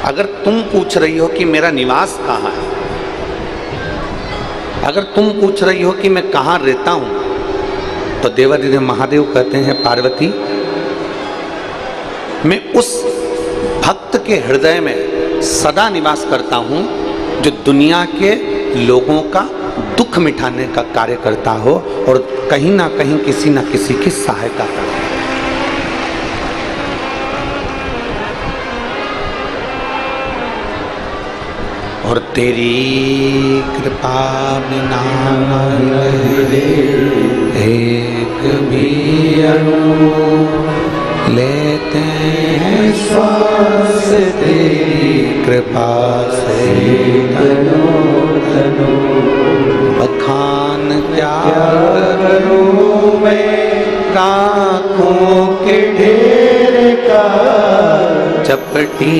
अगर तुम पूछ रही हो कि मेरा निवास कहाँ है, अगर तुम पूछ रही हो कि मैं कहाँ रहता हूं, तो देवादिदेव महादेव कहते हैं पार्वती, मैं उस भक्त के हृदय में सदा निवास करता हूं जो दुनिया के लोगों का दुख मिटाने का कार्य करता हो और कहीं ना कहीं किसी ना किसी की सहायता करता हो। और तेरी कृपा बिना एक भी अणु लेते हैं श्वास तेरी कृपा से बखान क्या करूं मैं राखों के ढेर का, चपटी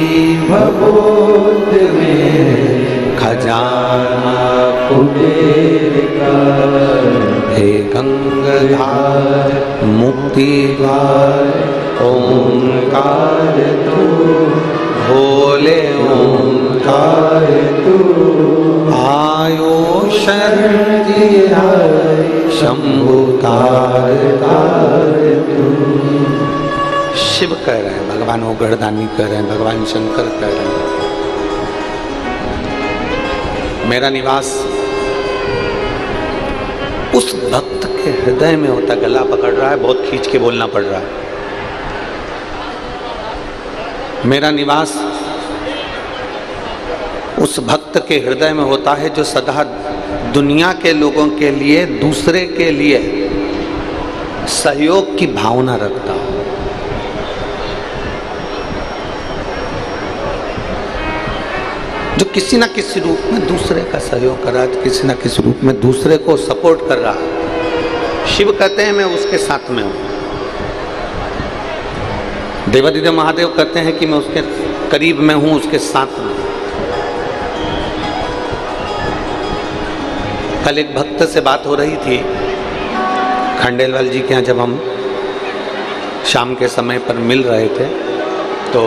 भगोद में खजाना कुबेर का। हे गंगाधार मुक्ति द्वार ओंकार तू, भोले ओंकार तू, आयो शरण शंभु तार तू। शिव कह रहे हैं, भगवान ओगढ़दानी कह रहे हैं, भगवान शंकर कह रहे हैं, मेरा निवास उस भक्त के हृदय में होता। गला पकड़ रहा है, बहुत खींच के बोलना पड़ रहा है। मेरा निवास उस भक्त के हृदय में होता है जो सदा दुनिया के लोगों के लिए, दूसरे के लिए सहयोग की भावना रखता हो। जो किसी ना किसी रूप में दूसरे का सहयोग कर रहा है, किसी ना किसी रूप में दूसरे को सपोर्ट कर रहा है। शिव कहते हैं मैं उसके साथ में हूं। देवादिदेव महादेव कहते हैं कि मैं उसके करीब में हूं, उसके साथ में। कल एक भक्त से बात हो रही थी खंडेलवाल जी के यहाँ, जब हम शाम के समय पर मिल रहे थे, तो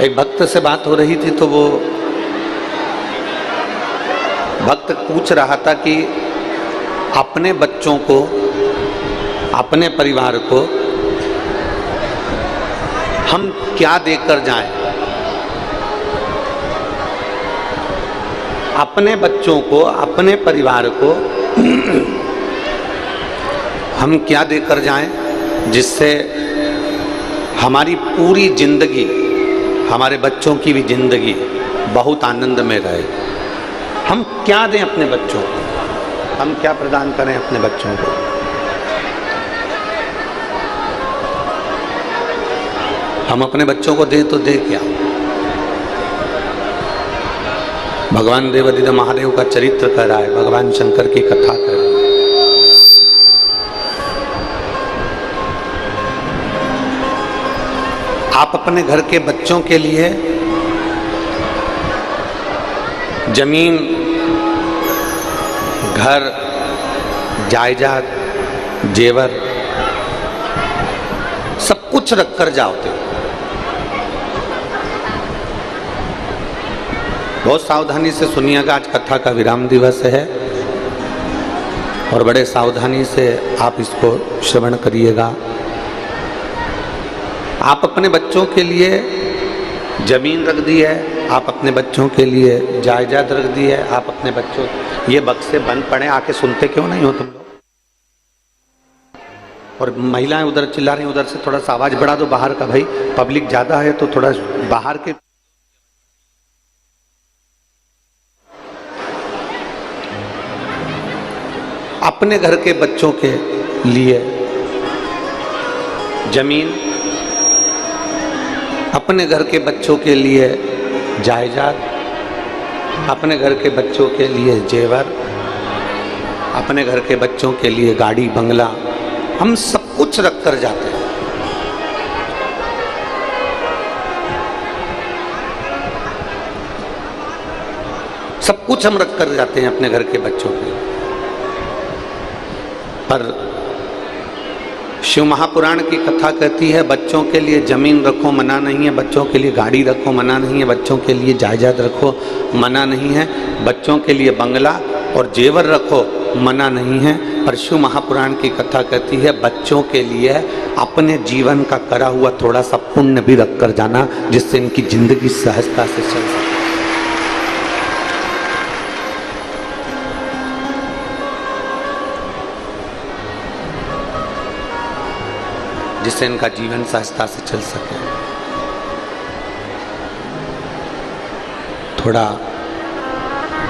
एक भक्त से बात हो रही थी। तो वो भक्त पूछ रहा था कि अपने बच्चों को, अपने परिवार को हम क्या देकर जाएं, अपने बच्चों को, अपने परिवार को हम क्या देकर जाएं जिससे हमारी पूरी जिंदगी, हमारे बच्चों की भी जिंदगी बहुत आनंद में रहे। हम क्या दें अपने बच्चों को, हम क्या प्रदान करें अपने बच्चों को। हम अपने बच्चों को दें तो दें क्या। भगवान देवादिदेव महादेव का चरित्र कर रहा है, भगवान शंकर की कथा कर रहा है। आप अपने घर के बच्चों के लिए जमीन, घर, जायदाद, जेवर सब कुछ रख कर जाओगे। बहुत सावधानी से सुनिएगा, आज कथा का विराम दिवस है और बड़े सावधानी से आप इसको श्रवण करिएगा। आप अपने बच्चों के लिए जमीन रख दी है, आप अपने बच्चों के लिए जायदाद रख दी है, आप अपने बच्चों, ये बक्से बंद पड़े, आके सुनते क्यों नहीं हो तुम लोग। और महिलाएं उधर चिल्ला रही हैं, उधर से थोड़ा सा आवाज बढ़ा दो बाहर का, भाई पब्लिक ज्यादा है तो थोड़ा बाहर के। अपने घर के बच्चों के लिए जमीन, अपने घर के बच्चों के लिए जायदाद, अपने घर के बच्चों के लिए जेवर, अपने घर के बच्चों के लिए गाड़ी बंगला, हम सब कुछ रख कर जाते हैं। सब कुछ हम रख कर जाते हैं अपने घर के बच्चों के। पर शिव महापुराण की कथा कहती है बच्चों के लिए जमीन रखो मना नहीं है, बच्चों के लिए गाड़ी रखो मना नहीं है, बच्चों के लिए जायदाद रखो मना नहीं है, बच्चों के लिए बंगला और जेवर रखो मना नहीं है। पर शिव महापुराण की कथा कहती है बच्चों के लिए अपने जीवन का करा हुआ थोड़ा सा पुण्य भी रख कर जाना, जिससे इनकी जिंदगी सहजता से चल सके। जिससे इनका जीवन सहजता से चल सके। थोड़ा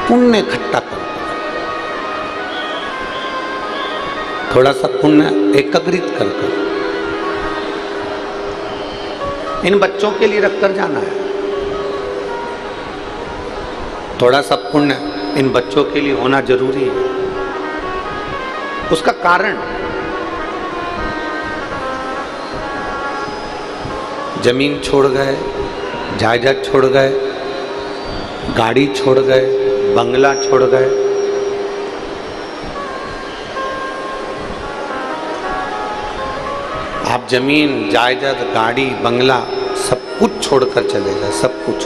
पुण्य इकट्ठा करो, थोड़ा सा पुण्य एकत्रित कर इन बच्चों के लिए रखकर जाना है। थोड़ा सा पुण्य इन बच्चों के लिए होना जरूरी है। उसका कारण जमीन छोड़ गए, जायदाद छोड़ गए, गाड़ी छोड़ गए, बंगला छोड़ गए, आप जमीन जायदाद गाड़ी बंगला सब कुछ छोड़कर चले गए, सब कुछ,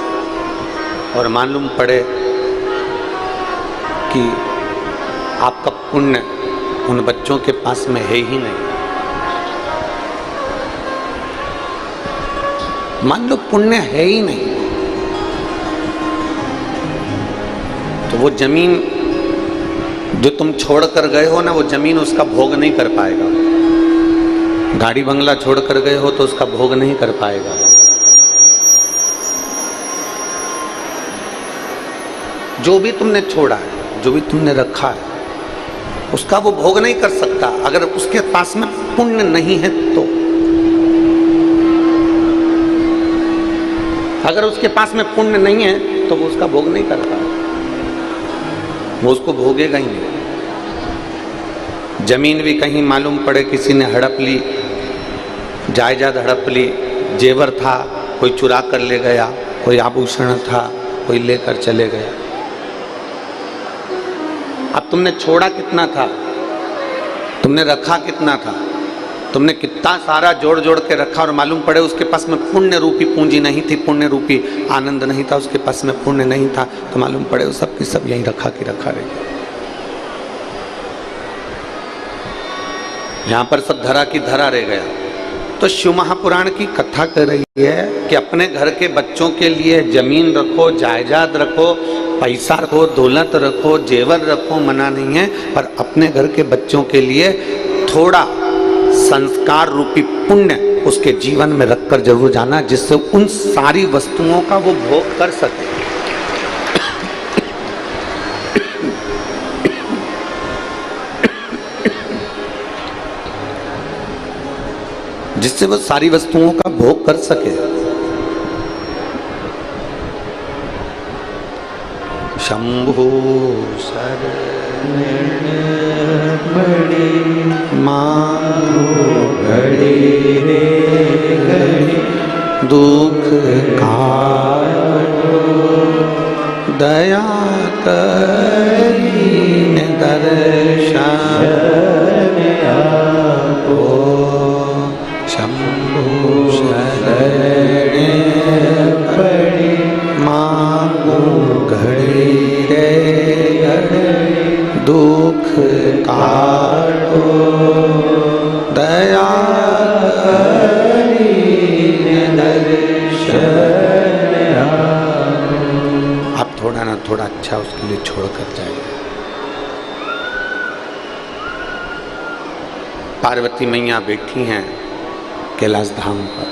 और मालूम पड़े कि आपका पुण्य उन बच्चों के पास में है ही नहीं। मान लो पुण्य है ही नहीं, तो वो जमीन जो तुम छोड़ कर गए हो ना, वो जमीन उसका भोग नहीं कर पाएगा। गाड़ी बंगला छोड़ कर गए हो तो उसका भोग नहीं कर पाएगा। जो भी तुमने छोड़ा है, जो भी तुमने रखा है, उसका वो भोग नहीं कर सकता अगर उसके पास में पुण्य नहीं है तो। अगर उसके पास में पुण्य नहीं है तो वो उसका भोग नहीं कर पाएगा, वो उसको भोगेगा ही नहीं। जमीन भी कहीं मालूम पड़े किसी ने हड़प ली, जायदाद हड़प ली, जेवर था कोई चुरा कर ले गया, कोई आभूषण था कोई लेकर चले गया। अब तुमने छोड़ा कितना था, तुमने रखा कितना था, तुमने कितना सारा जोड़ जोड़ के रखा और मालूम पड़े उसके पास में पुण्य रूपी पूंजी नहीं थी, पुण्य रूपी आनंद नहीं था, उसके पास में पुण्य नहीं था, तो मालूम पड़े वो सब की सब यहीं रखा की रखा रही। यहां पर सब धरा की धरा रह गया। तो शिव महापुराण की कथा कर रही है कि अपने घर के बच्चों के लिए जमीन रखो, जायदाद रखो, पैसा रखो, दौलत रखो, जेवर रखो, मना नहीं है, पर अपने घर के बच्चों के लिए थोड़ा संस्कार रूपी पुण्य उसके जीवन में रखकर जरूर जाना, जिससे उन सारी वस्तुओं का वो भोग कर सके। जिससे वो सारी वस्तुओं का भोग कर सके। शंभु शरण बड़ी मांगो घड़ी रे घड़ी, दुख काटो दया करीने दर्शन आपो। शंभु शरण बड़ी मांगो घड़ी रे घड़ी, दुख काटो दया करीने दर्शन आपो। आप थोड़ा ना थोड़ा अच्छा उसके लिए छोड़ कर जाइए। पार्वती मैया बैठी हैं कैलाश धाम पर,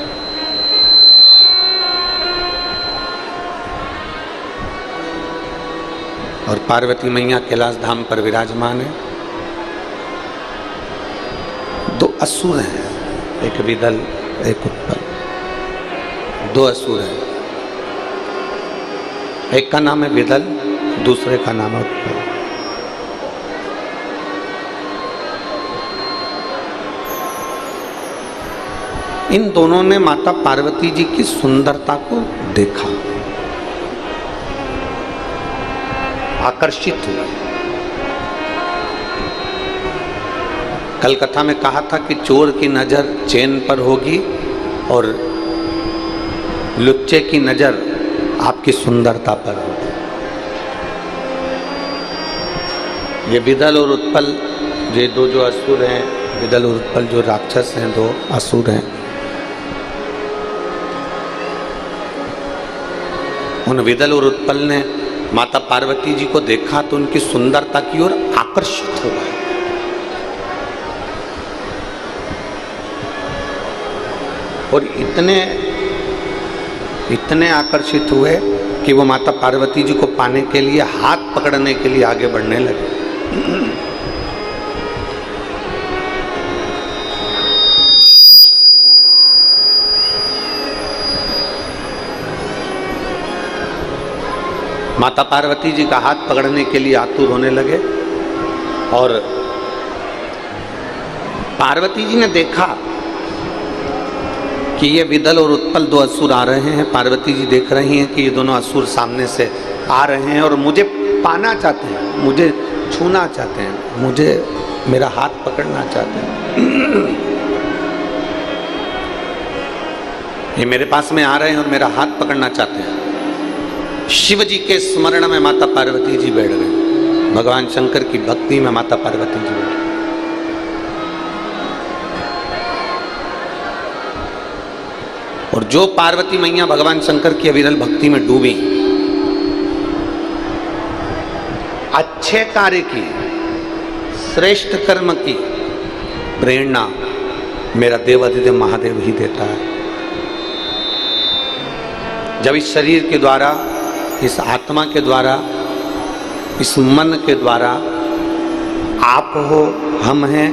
और पार्वती मैया कैलाश धाम पर विराजमान है। दो असुर हैं, एक विदल एक उत्पल, दो असुर हैं। एक का नाम है विदल, दूसरे का नाम है उत्पल। इन दोनों ने माता पार्वती जी की सुंदरता को देखा, आकर्षित हुआ। कल कथा में कहा था कि चोर की नज़र चेन पर होगी और लुच्चे की नज़र आपकी सुंदरता पर होगी। ये विदल और उत्पल, ये दो जो असुर हैं, विदल और उत्पल जो राक्षस हैं, दो असुर हैं, उन विदल और उत्पल ने माता पार्वती जी को देखा तो उनकी सुंदरता की ओर आकर्षित हो गए। और इतने आकर्षित हुए कि वो माता पार्वती जी को पाने के लिए हाथ पकड़ने के लिए आगे बढ़ने लगे। माता पार्वती जी का हाथ पकड़ने के लिए आतुर होने लगे और पार्वती जी ने देखा कि ये विदल और उत्पल दो असुर आ रहे हैं। पार्वती जी देख रही हैं कि ये दोनों असुर सामने से आ रहे हैं और मुझे पाना चाहते हैं, मुझे छूना चाहते हैं, मुझे मेरा हाथ पकड़ना चाहते हैं। ये मेरे पास में आ रहे हैं और मेरा हाथ पकड़ना चाहते हैं। शिव जी के स्मरण में माता पार्वती जी बैठ गई, भगवान शंकर की भक्ति में माता पार्वती जी बैठ गई। और जो पार्वती मैया भगवान शंकर की अविरल भक्ति में डूबी, अच्छे कार्य की, श्रेष्ठ कर्म की प्रेरणा मेरा देवाधिदेव महादेव ही देता है। जब इस शरीर के द्वारा, इस आत्मा के द्वारा, इस मन के द्वारा, आप हो, हम हैं,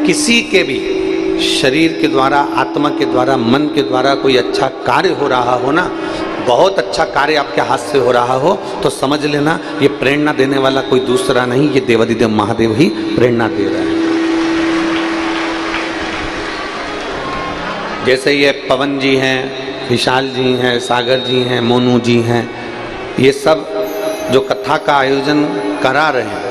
किसी के भी शरीर के द्वारा, आत्मा के द्वारा, मन के द्वारा कोई अच्छा कार्य हो रहा हो ना, बहुत अच्छा कार्य आपके हाथ से हो रहा हो, तो समझ लेना ये प्रेरणा देने वाला कोई दूसरा नहीं, ये देवाधिदेव महादेव ही प्रेरणा दे रहे हैं। जैसे ये पवन जी हैं, विशाल जी हैं, सागर जी हैं, मोनू जी हैं, ये सब जो कथा का आयोजन करा रहे हैं,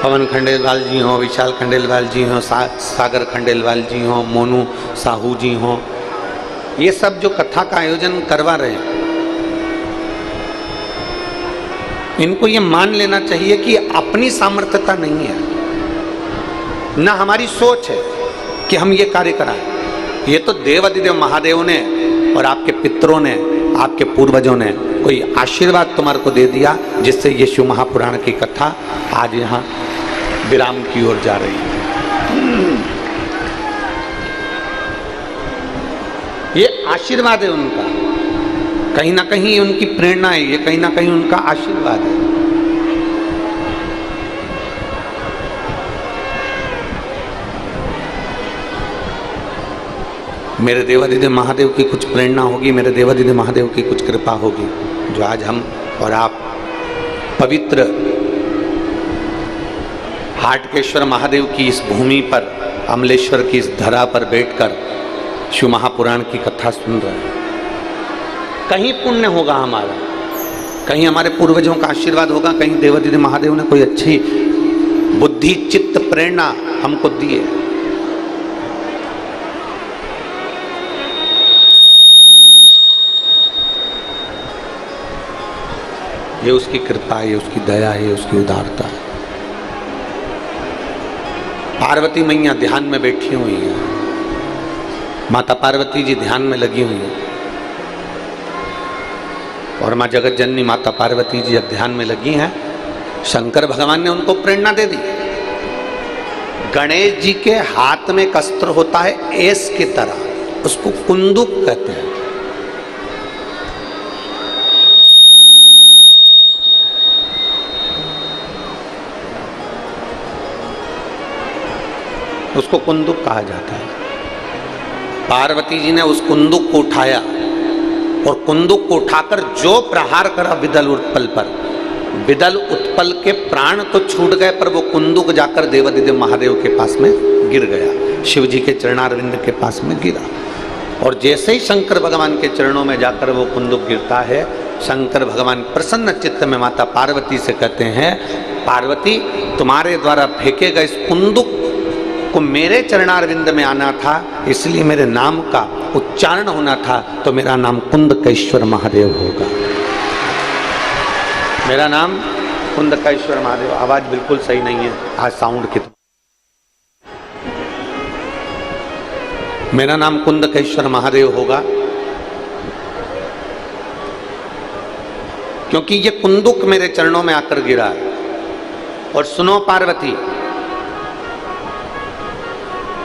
पवन खंडेलवाल जी हों, विशाल खंडेलवाल जी हों, सागर खंडेलवाल जी हों, मोनू साहू जी हों, ये सब जो कथा का आयोजन करवा रहे हैं, इनको ये मान लेना चाहिए कि अपनी सामर्थ्यता नहीं है, ना हमारी सोच है कि हम ये कार्य कराएं। ये तो देवाधिदेव महादेव ने और आपके पितरों ने, आपके पूर्वजों ने कोई आशीर्वाद तुम्हारे को दे दिया, जिससे ये शिव महापुराण की कथा आज यहाँ विराम की ओर जा रही है। ये आशीर्वाद है उनका, कहीं ना कहीं उनकी प्रेरणा है, ये कहीं ना कहीं उनका आशीर्वाद है। मेरे देवाधिदेव महादेव की कुछ प्रेरणा होगी, मेरे देवाधिदेव महादेव की कुछ कृपा होगी, जो आज हम और आप पवित्र हाटकेश्वर महादेव की इस भूमि पर, अमलेश्वर की इस धरा पर बैठकर शिव महापुराण की कथा सुन रहे हैं। कहीं पुण्य होगा हमारा, कहीं हमारे पूर्वजों का आशीर्वाद होगा, कहीं देवाधिदेव महादेव ने कोई अच्छी बुद्धि, चित्त, प्रेरणा हमको दी है। ये उसकी कृपा है, ये उसकी दया है, ये उसकी उदारता है। पार्वती मैया ध्यान में बैठी हुई है, माता पार्वती जी ध्यान में लगी हुई है, और माँ जगत जननी माता पार्वती जी अब ध्यान में लगी हैं। शंकर भगवान ने उनको प्रेरणा दे दी। गणेश जी के हाथ में एक अस्त्र होता है एस की तरह, उसको कुंदुक कहते हैं। उसको कुंदुक कहा जाता है। पार्वती जी ने उस कुंदुक को उठाया और कुंदुक को उठाकर जो प्रहार करा विदल उत्पल पर, विदल उत्पल के प्राण तो छूट गए, पर वो कुंदुक जाकर देवाधिदेव महादेव के पास में गिर गया, शिव जी के चरणारविंद के पास में गिरा। और जैसे ही शंकर भगवान के चरणों में जाकर वो कुंदुक गिरता है, शंकर भगवान प्रसन्न चित्त में माता पार्वती से कहते हैं, पार्वती तुम्हारे द्वारा फेंके गए इस कुंदुक को मेरे चरणारविंद में आना था, इसलिए मेरे नाम का उच्चारण होना था, तो मेरा नाम कुंदकेश्वर महादेव होगा। मेरा नाम कुंदकेश्वर महादेव। आवाज बिल्कुल सही नहीं है आज साउंड की। मेरा नाम कुंदकेश्वर महादेव होगा क्योंकि ये कुंदुक मेरे चरणों में आकर गिरा है। और सुनो पार्वती,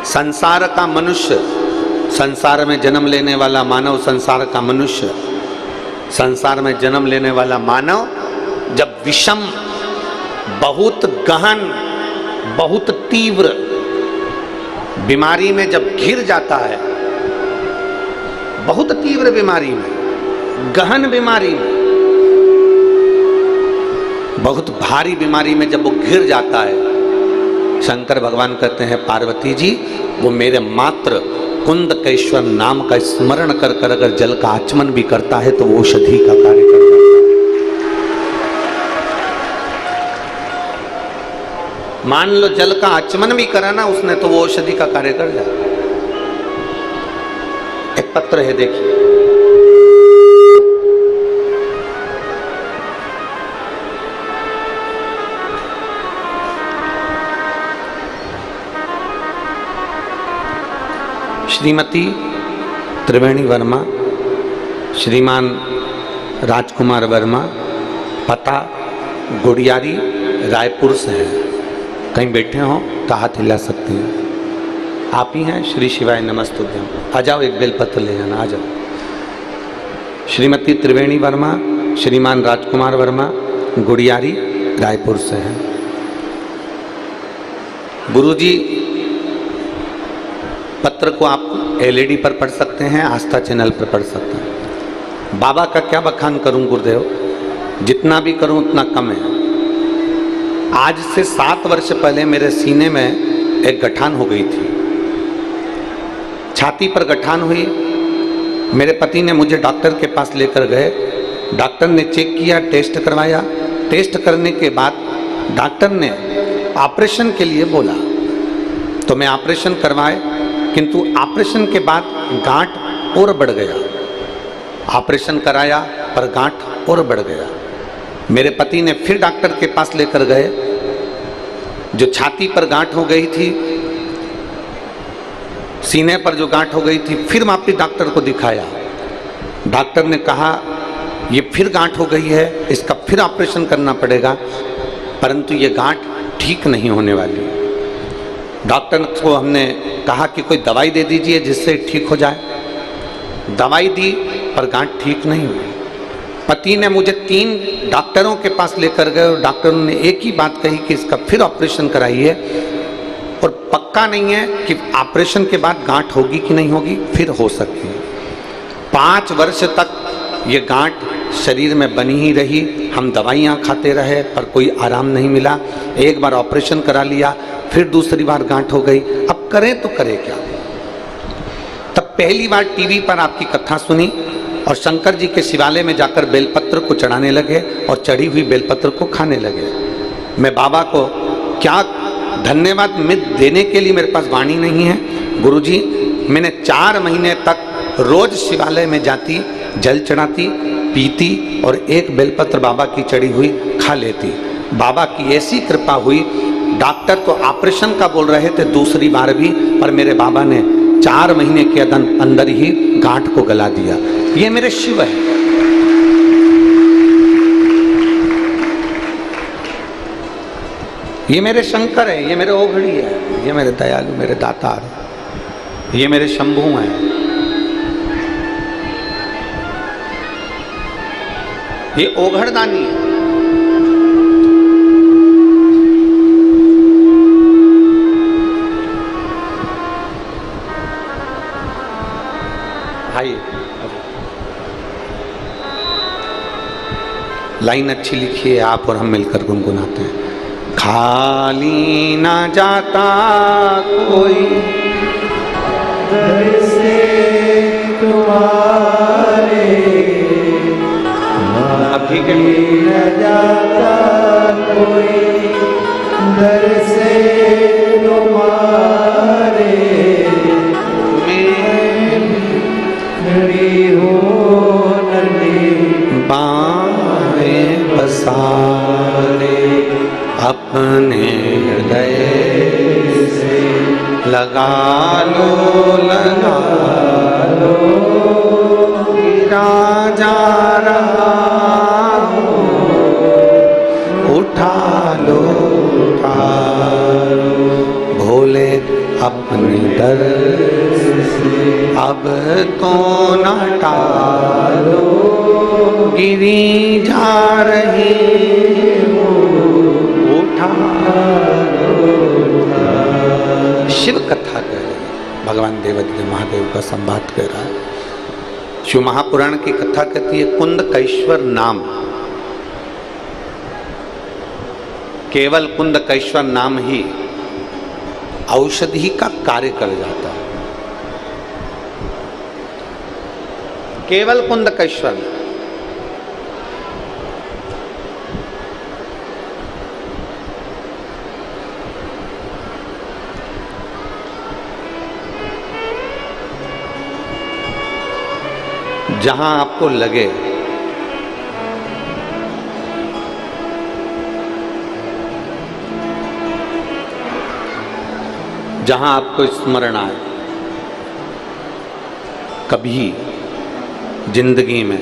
संसार का मनुष्य, संसार में जन्म लेने वाला मानव, संसार का मनुष्य, संसार में जन्म लेने वाला मानव जब विषम, बहुत गहन, बहुत तीव्र बीमारी में जब घिर जाता है, बहुत तीव्र बीमारी में, गहन बीमारी में, बहुत भारी बीमारी में जब वो घिर जाता है, शंकर भगवान कहते हैं पार्वती जी, वो मेरे मात्र कुंदकेश्वर नाम का स्मरण कर कर अगर जल का आचमन भी करता है तो वो औषधि का कार्य कर जाता है। मान लो जल का आचमन भी करा ना उसने, तो वो औषधि का कार्य कर जाता है। एक पत्र है, देखिए, श्रीमती त्रिवेणी वर्मा, श्रीमान राजकुमार वर्मा, पता गुड़ियारी, रायपुर से है। कहीं बैठे हो तो हाथ हिला सकते हैं। आप ही हैं? श्री शिवाय नमस्तुभ्यम। आ जाओ, एक बेलपत्र ले जाना, आ जाओ। श्रीमती त्रिवेणी वर्मा, श्रीमान राजकुमार वर्मा, गुड़ियारी, रायपुर से हैं। गुरुजी, पत्र को आप एलईडी पर पढ़ सकते हैं, आस्था चैनल पर पढ़ सकते हैं। बाबा का क्या बखान करूं गुरुदेव, जितना भी करूं उतना कम है। आज से 7 वर्ष पहले मेरे सीने में एक गठान हो गई थी, छाती पर गठान हुई। मेरे पति ने मुझे डॉक्टर के पास लेकर गए। डॉक्टर ने चेक किया, टेस्ट करवाया। टेस्ट करने के बाद डॉक्टर ने ऑपरेशन के लिए बोला, तो मैं ऑपरेशन करवाए, किंतु ऑपरेशन के बाद गांठ और बढ़ गया। ऑपरेशन कराया पर गांठ और बढ़ गया। मेरे पति ने फिर डॉक्टर के पास लेकर गए। जो छाती पर गांठ हो गई थी, सीने पर जो गांठ हो गई थी, फिर वापिस डॉक्टर को दिखाया। डॉक्टर ने कहा ये फिर गांठ हो गई है, इसका फिर ऑपरेशन करना पड़ेगा, परंतु ये गांठ ठीक नहीं होने वाली। डॉक्टर को हमने कहा कि कोई दवाई दे दीजिए जिससे ठीक हो जाए। दवाई दी पर गांठ ठीक नहीं हुई। पति ने मुझे 3 डॉक्टरों के पास लेकर गए और डॉक्टरों ने एक ही बात कही कि इसका फिर ऑपरेशन कराइए, और पक्का नहीं है कि ऑपरेशन के बाद गांठ होगी कि नहीं होगी, फिर हो सकती है। 5 वर्ष तक ये गांठ शरीर में बनी ही रही। हम दवाइयाँ खाते रहे पर कोई आराम नहीं मिला। एक बार ऑपरेशन करा लिया, फिर दूसरी बार गांठ हो गई। अब करें तो करें क्या। तब पहली बार टीवी पर आपकी कथा सुनी और शंकर जी के शिवालय में जाकर बेलपत्र को चढ़ाने लगे और चढ़ी हुई बेलपत्र को खाने लगे। मैं बाबा को क्या धन्यवाद देने के लिए मेरे पास वाणी नहीं है। गुरुजी, मैंने 4 महीने तक रोज शिवालय में जाती, जल चढ़ाती, पीती और एक बेलपत्र बाबा की चढ़ी हुई खा लेती। बाबा की ऐसी कृपा हुई, डॉक्टर तो ऑपरेशन का बोल रहे थे दूसरी बार भी, पर मेरे बाबा ने 4 महीने के अंदर ही गांठ को गला दिया। ये मेरे शिव है। ये मेरे शंकर है, ये मेरे ओघड़ी है, ये मेरे दयालु, मेरे दातार, ये मेरे शंभू हैं, ये ओघड़दानी है। लाइन अच्छी लिखी है, आप और हम मिलकर गुनगुनाते हैं। खाली ना जाता कोई दर से तुम्हारे, अब ठीक है। न जाता कोई दर से तुम्हारे, खड़ी हो नदी बाहें पसारे, अपने हृदय से लगा लो गिरा जा रहा हूँ, उठा लो भोले अपने दर से अब तो न टालो, गिरी जा रही उठा शिव कथा कह रही है। भगवान देवादिदेव महादेव का संवाद कह रहा है। शिव महापुराण की कथा कहती है कुंदकेश्वर नाम, केवल कुंदकेश्वर नाम ही औषधि का कार्य कर जाता है। केवल कुंदकेश्वर जहां आपको लगे जहां आपको स्मरण आए, कभी जिंदगी में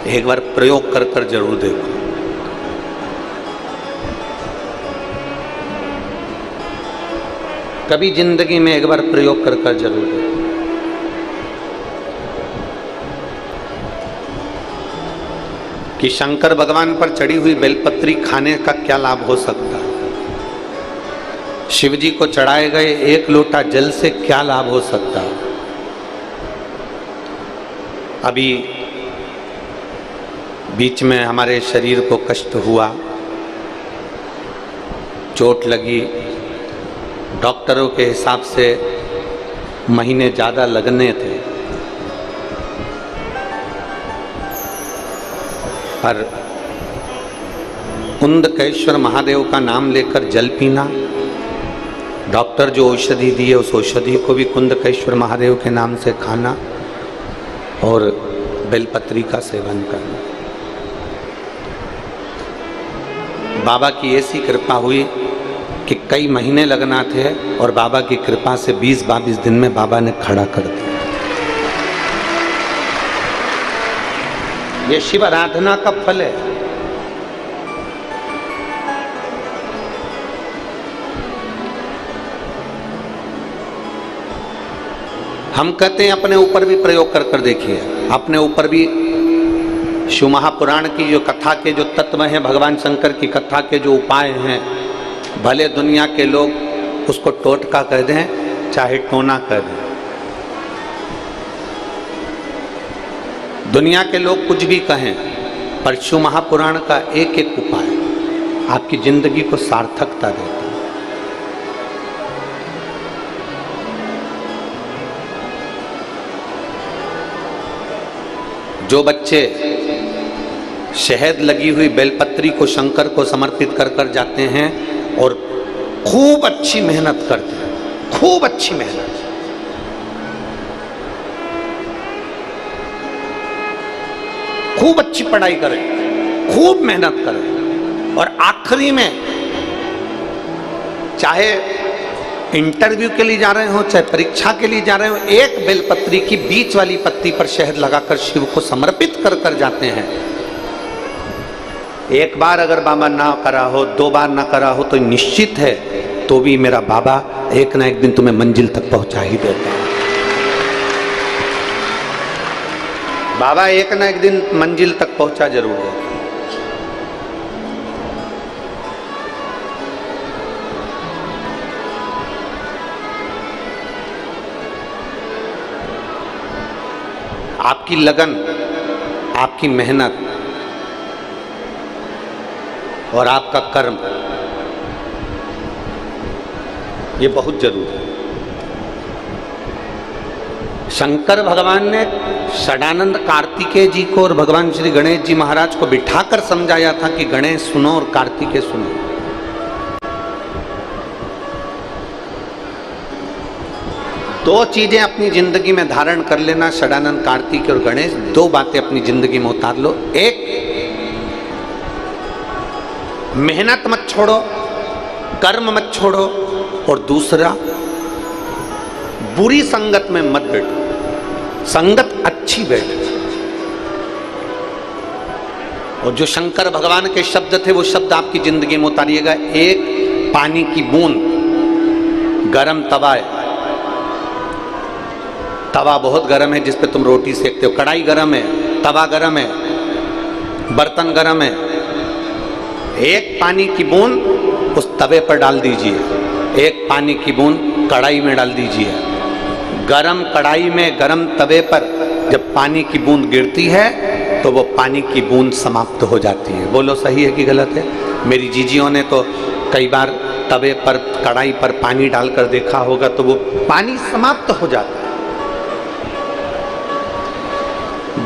एक बार प्रयोग कर कर जरूर देखो। कभी जिंदगी में एक बार प्रयोग कर कर जरूर देखो। कि शंकर भगवान पर चढ़ी हुई बेलपत्री खाने का क्या लाभ हो सकता है, शिव जी को चढ़ाए गए एक लोटा जल से क्या लाभ हो सकता है। अभी बीच में हमारे शरीर को कष्ट हुआ, चोट लगी, डॉक्टरों के हिसाब से महीने ज़्यादा लगने थे, पर कुंदकेश्वर महादेव का नाम लेकर जल पीना, डॉक्टर जो औषधि दी है उस औषधि को भी कुंदकेश्वर महादेव के नाम से खाना और बेलपत्री का सेवन करना। बाबा की ऐसी कृपा हुई कि कई महीने लगना थे और बाबा की कृपा से 20-22 दिन में बाबा ने खड़ा कर दिया। ये शिव आराधना का फल है। हम कहते हैं अपने ऊपर भी प्रयोग कर कर देखिए, अपने ऊपर भी शिव महापुराण की जो कथा के जो तत्व हैं, भगवान शंकर की कथा के जो उपाय हैं, भले दुनिया के लोग उसको टोटका कह दें चाहे टोना कह दें, दुनिया के लोग कुछ भी कहें, पर शिव महापुराण का एक एक उपाय आपकी जिंदगी को सार्थकता देता है। जो बच्चे शहद लगी हुई बेलपत्री को शंकर को समर्पित कर कर जाते हैं और खूब अच्छी मेहनत करते हैं, खूब अच्छी मेहनत, खूब अच्छी पढ़ाई करें, खूब मेहनत करें और आखिरी में चाहे इंटरव्यू के लिए जा रहे हो चाहे परीक्षा के लिए जा रहे हो, एक बेलपत्री की बीच वाली पत्ती पर शहद लगाकर शिव को समर्पित कर कर जाते हैं। एक बार अगर बाबा ना करा हो, 2 बार ना करा हो, तो निश्चित है तो भी मेरा बाबा एक ना एक दिन तुम्हें मंजिल तक पहुंचा ही देता है। बाबा एक ना एक दिन मंजिल तक पहुंचा जरूर है। आपकी लगन, आपकी मेहनत और आपका कर्म, ये बहुत जरूरी है। शंकर भगवान ने षडानंद कार्तिकेय जी को और भगवान श्री गणेश जी महाराज को बिठाकर समझाया था कि गणेश सुनो और कार्तिकेय सुनो। दो चीजें अपनी जिंदगी में धारण कर लेना, षडानंद कार्तिकेय और गणेश, दो बातें अपनी जिंदगी में उतार लो। एक, मेहनत मत छोड़ो, कर्म मत छोड़ो, और दूसरा, बुरी संगत में मत बैठो, संगत अच्छी बैठो। और जो शंकर भगवान के शब्द थे वो शब्द आपकी जिंदगी में उतारिएगा। एक, पानी की बूंद, गरम तवा है, तवा बहुत गरम है जिस पे तुम रोटी सेकते हो, कढ़ाई गरम है, तवा गरम है, बर्तन गरम है। एक पानी की बूंद उस तवे पर डाल दीजिए, एक पानी की बूंद कढ़ाई में डाल दीजिए। गरम कढ़ाई में, गरम तवे पर जब पानी की बूंद गिरती है तो वो पानी की बूंद समाप्त हो जाती है। बोलो सही है कि गलत है? मेरी जीजियों ने तो कई बार तवे पर, कढ़ाई पर पानी डालकर देखा होगा तो वो पानी समाप्त हो जाता है।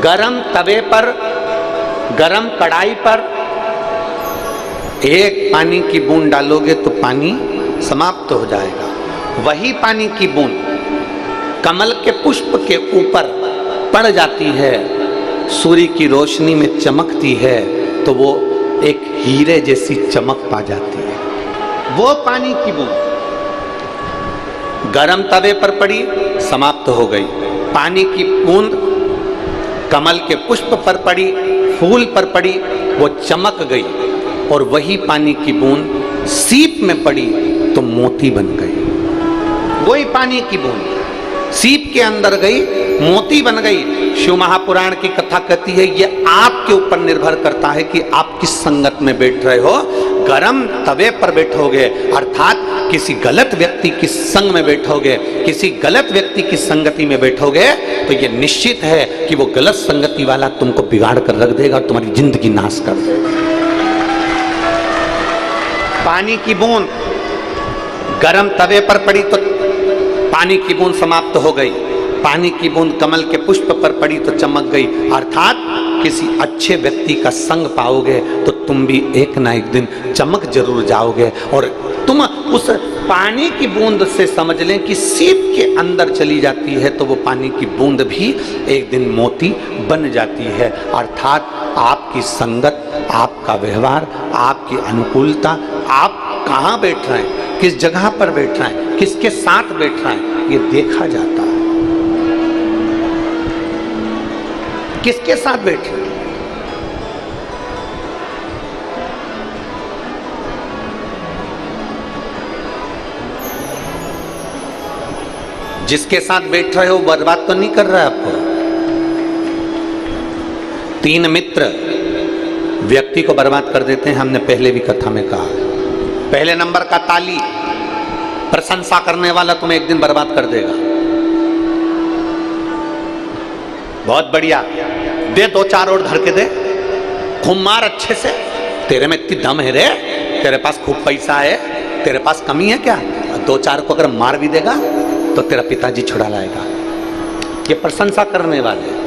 गरम तवे पर, गरम कढ़ाई पर एक पानी की बूंद डालोगे तो पानी समाप्त हो जाएगा। वही पानी की बूंद कमल के पुष्प के ऊपर पड़ जाती है, सूर्य की रोशनी में चमकती है तो वो एक हीरे जैसी चमक पा जाती है। वो पानी की बूंद गरम तवे पर पड़ी, समाप्त हो गई। पानी की बूंद कमल के पुष्प पर पड़ी, फूल पर पड़ी, वो चमक गई। और वही पानी की बूंद सीप में पड़ी तो मोती बन गई। वही पानी की बूंद सीप के अंदर गई, मोती बन गई। शिव महापुराण की कथा कहती है ये आपके ऊपर निर्भर करता है कि आप किस संगत में बैठ रहे हो। गरम तवे पर बैठोगे अर्थात किसी गलत व्यक्ति की संग में बैठोगे, किसी गलत व्यक्ति की संगति में बैठोगे तो ये निश्चित है कि वो गलत संगति वाला तुमको बिगाड़ कर रख देगा और तुम्हारी जिंदगी नाश कर देगा। पानी की बूंद गरम तवे पर पड़ी तो पानी की बूंद समाप्त हो गई। पानी की बूंद कमल के पुष्प पर पड़ी तो चमक गई। अर्थात किसी अच्छे व्यक्ति का संग पाओगे तो तुम भी एक ना एक दिन चमक जरूर जाओगे। और तुम उस पानी की बूंद से समझ लें कि सीप के अंदर चली जाती है तो वो पानी की बूंद भी एक दिन मोती बन जाती है। अर्थात आपकी संगत, आपका व्यवहार, आपकी अनुकूलता, आप कहाँ बैठ रहे हैं, किस जगह पर बैठ रहे हैं, किसके साथ बैठ रहे हैं, ये देखा जाता है। किसके साथ बैठे, जिसके साथ बैठ रहे हो बर्बाद तो नहीं कर रहा है आपको। 3 मित्र व्यक्ति को बर्बाद कर देते हैं, हमने पहले भी कथा में कहा। पहले नंबर का ताली, प्रशंसा करने वाला तुम्हें एक दिन बर्बाद कर देगा। बहुत बढ़िया, दे 2-4 और धर के दे, खूब मार अच्छे से। तेरे में इतनी दम है रे, तेरे पास खूब पैसा है, तेरे पास कमी है क्या? 2-4 को अगर मार भी देगा तो तेरा पिताजी छुड़ा लाएगा। ये प्रशंसा करने वाले,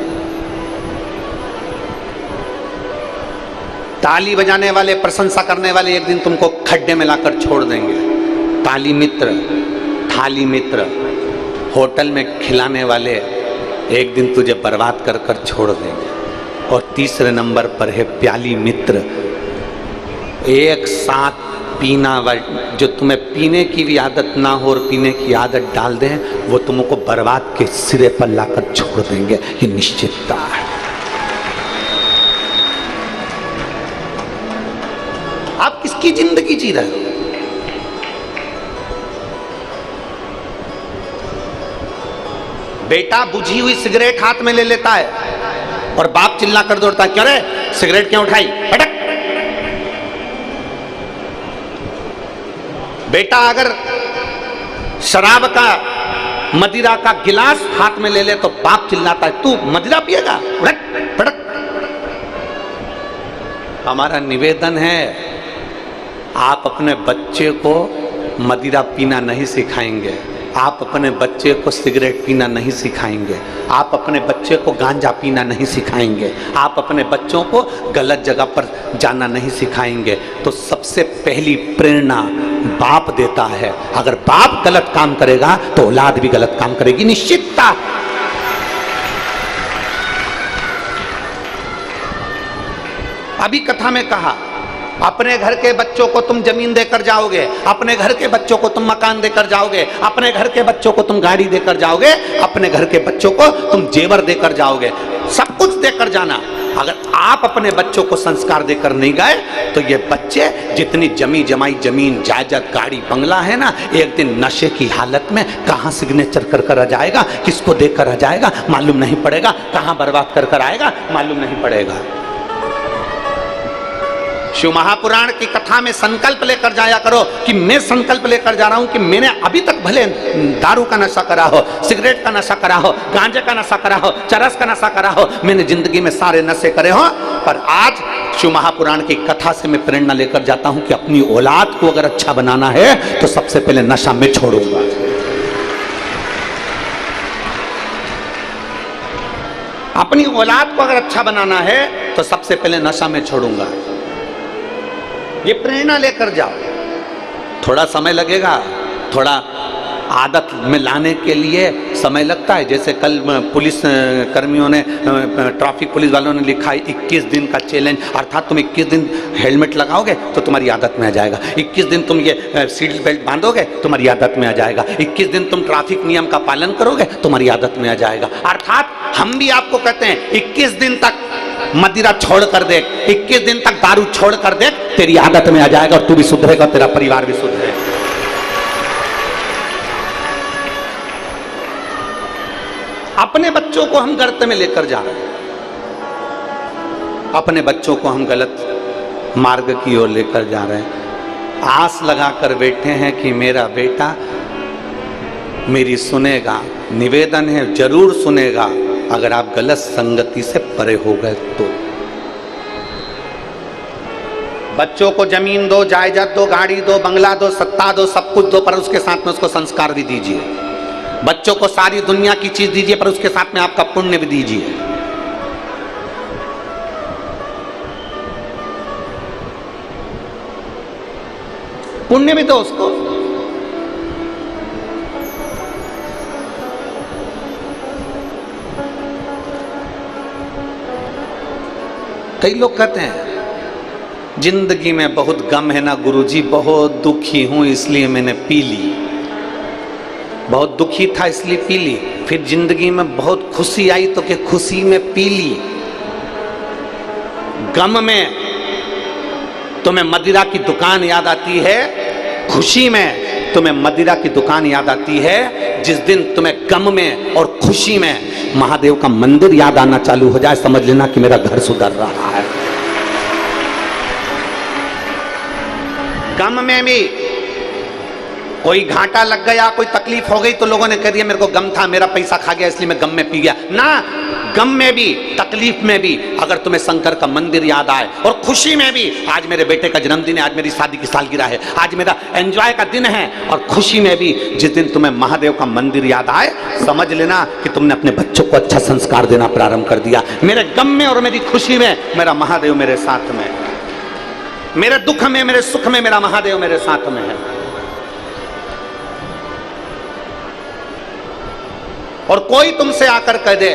ताली बजाने वाले, प्रशंसा करने वाले एक दिन तुमको खड्डे में लाकर छोड़ देंगे। ताली मित्र, थाली मित्र, होटल में खिलाने वाले एक दिन तुझे बर्बाद कर कर छोड़ देंगे। और तीसरे नंबर पर है प्याली मित्र, एक साथ पीना, जो तुम्हें पीने की भी आदत ना हो और पीने की आदत डाल दें, वो तुमको बर्बाद के सिरे पर लाकर छोड़ देंगे। ये निश्चितता है। आप किसकी जिंदगी जी रहे हो? बेटा बुझी हुई सिगरेट हाथ में ले लेता है और बाप चिल्ला कर दौड़ता है, क्यों रे सिगरेट क्यों उठाई, पटक। बेटा अगर शराब का, मदिरा का गिलास हाथ में ले ले तो बाप चिल्लाता है, तू मदिरा पिएगा, पटक पटक। हमारा निवेदन है, आप अपने बच्चे को मदिरा पीना नहीं सिखाएंगे, आप अपने बच्चे को सिगरेट पीना नहीं सिखाएंगे, आप अपने बच्चे को गांजा पीना नहीं सिखाएंगे, आप अपने बच्चों को गलत जगह पर जाना नहीं सिखाएंगे। तो सबसे पहली प्रेरणा बाप देता है। अगर बाप गलत काम करेगा तो औलाद भी गलत काम करेगी, निश्चितता। अभी कथा में कहा, अपने घर के बच्चों को तुम जमीन देकर जाओगे, अपने घर के बच्चों को तुम मकान देकर जाओगे, अपने घर के बच्चों को तुम गाड़ी देकर जाओगे, अपने घर के बच्चों को तुम जेवर देकर जाओगे, सब कुछ देकर जाना। अगर आप अपने बच्चों को संस्कार देकर नहीं गए तो ये बच्चे जितनी जमी जमाई जमीन जायदाद गाड़ी बंगला है ना, एक दिन नशे की हालत में कहाँ सिग्नेचर कर कर आ जाएगा, किसको देकर आ जाएगा मालूम नहीं पड़ेगा, कहाँ बर्बाद कर कर आएगा मालूम नहीं पड़ेगा। शिव महापुराण की कथा में संकल्प लेकर जाया करो कि मैं संकल्प लेकर जा रहा हूं कि मैंने अभी तक भले दारू का नशा करा हो, सिगरेट का नशा करा हो, गांजे का नशा करा हो, चरस का नशा करा हो, मैंने जिंदगी में सारे नशे करे हो, पर आज शिव महापुराण की कथा से मैं प्रेरणा लेकर जाता हूं कि अपनी औलाद को अगर अच्छा बनाना है तो सबसे पहले नशा मैं छोड़ूंगा। अपनी औलाद को अगर अच्छा बनाना है तो सबसे पहले नशा मैं छोड़ूंगा। ये प्रेरणा लेकर जाओ। थोड़ा समय लगेगा, थोड़ा आदत में लाने के लिए समय लगता है। जैसे कल पुलिस कर्मियों ने, ट्रैफिक पुलिस वालों ने लिखा है 21 दिन का चैलेंज, अर्थात तुम 21 दिन हेलमेट लगाओगे तो तुम्हारी आदत में आ जाएगा, 21 दिन तुम ये सीट बेल्ट बांधोगे तुम्हारी आदत में आ जाएगा, 21 दिन तुम ट्रैफिक नियम का पालन करोगे तुम्हारी आदत में आ जाएगा। अर्थात हम भी आपको कहते हैं 21 दिन तक मदिरा छोड़ कर देख, 21 दिन तक दारू छोड़ कर देख, तेरी आदत में आ जाएगा और तू भी सुधरेगा, तेरा परिवार भी सुधरेगा। अपने बच्चों को हम गर्त में लेकर जा रहे हैं, अपने बच्चों को हम गलत मार्ग की ओर लेकर जा रहे हैं। आस लगाकर बैठे हैं कि मेरा बेटा मेरी सुनेगा, निवेदन है जरूर सुनेगा अगर आप गलत संगति से परे हो गए तो। बच्चों को जमीन दो, जायदाद दो, गाड़ी दो, बंगला दो, सत्ता दो, सब कुछ दो, पर उसके साथ में उसको संस्कार भी दीजिए। बच्चों को सारी दुनिया की चीज दीजिए पर उसके साथ में आपका पुण्य भी दीजिए। पुण्य भी दो उसको। कई लोग कहते हैं जिंदगी में बहुत गम है ना गुरुजी, बहुत दुखी हूं इसलिए मैंने पी ली, बहुत दुखी था इसलिए पी ली, फिर जिंदगी में बहुत खुशी आई तो क्या खुशी में पी ली। गम में तुम्हें मदिरा की दुकान याद आती है, खुशी में तुम्हें मदिरा की दुकान याद आती है। जिस दिन तुम्हें गम में और खुशी में महादेव का मंदिर याद आना चालू हो जाए, समझ लेना कि मेरा घर सुधर रहा है। गम में भी कोई घाटा लग गया, कोई तकलीफ हो गई तो लोगों ने कह दिया मेरे को गम था, मेरा पैसा खा गया इसलिए मैं गम में पी गया ना। गम में भी, तकलीफ में भी अगर तुम्हें शंकर का मंदिर याद आए, और खुशी में भी, आज मेरे बेटे का जन्मदिन है, आज मेरी शादी की सालगिरह है, आज मेरा एंजॉय का दिन है, और खुशी में भी जिस दिन तुम्हें महादेव का मंदिर याद आए, समझ लेना कि तुमने अपने बच्चों को अच्छा संस्कार देना प्रारंभ कर दिया। मेरे गम में और मेरी खुशी में मेरा महादेव मेरे साथ में, मेरे दुख में मेरे सुख में मेरा महादेव मेरे साथ में है। और कोई तुमसे आकर कह दे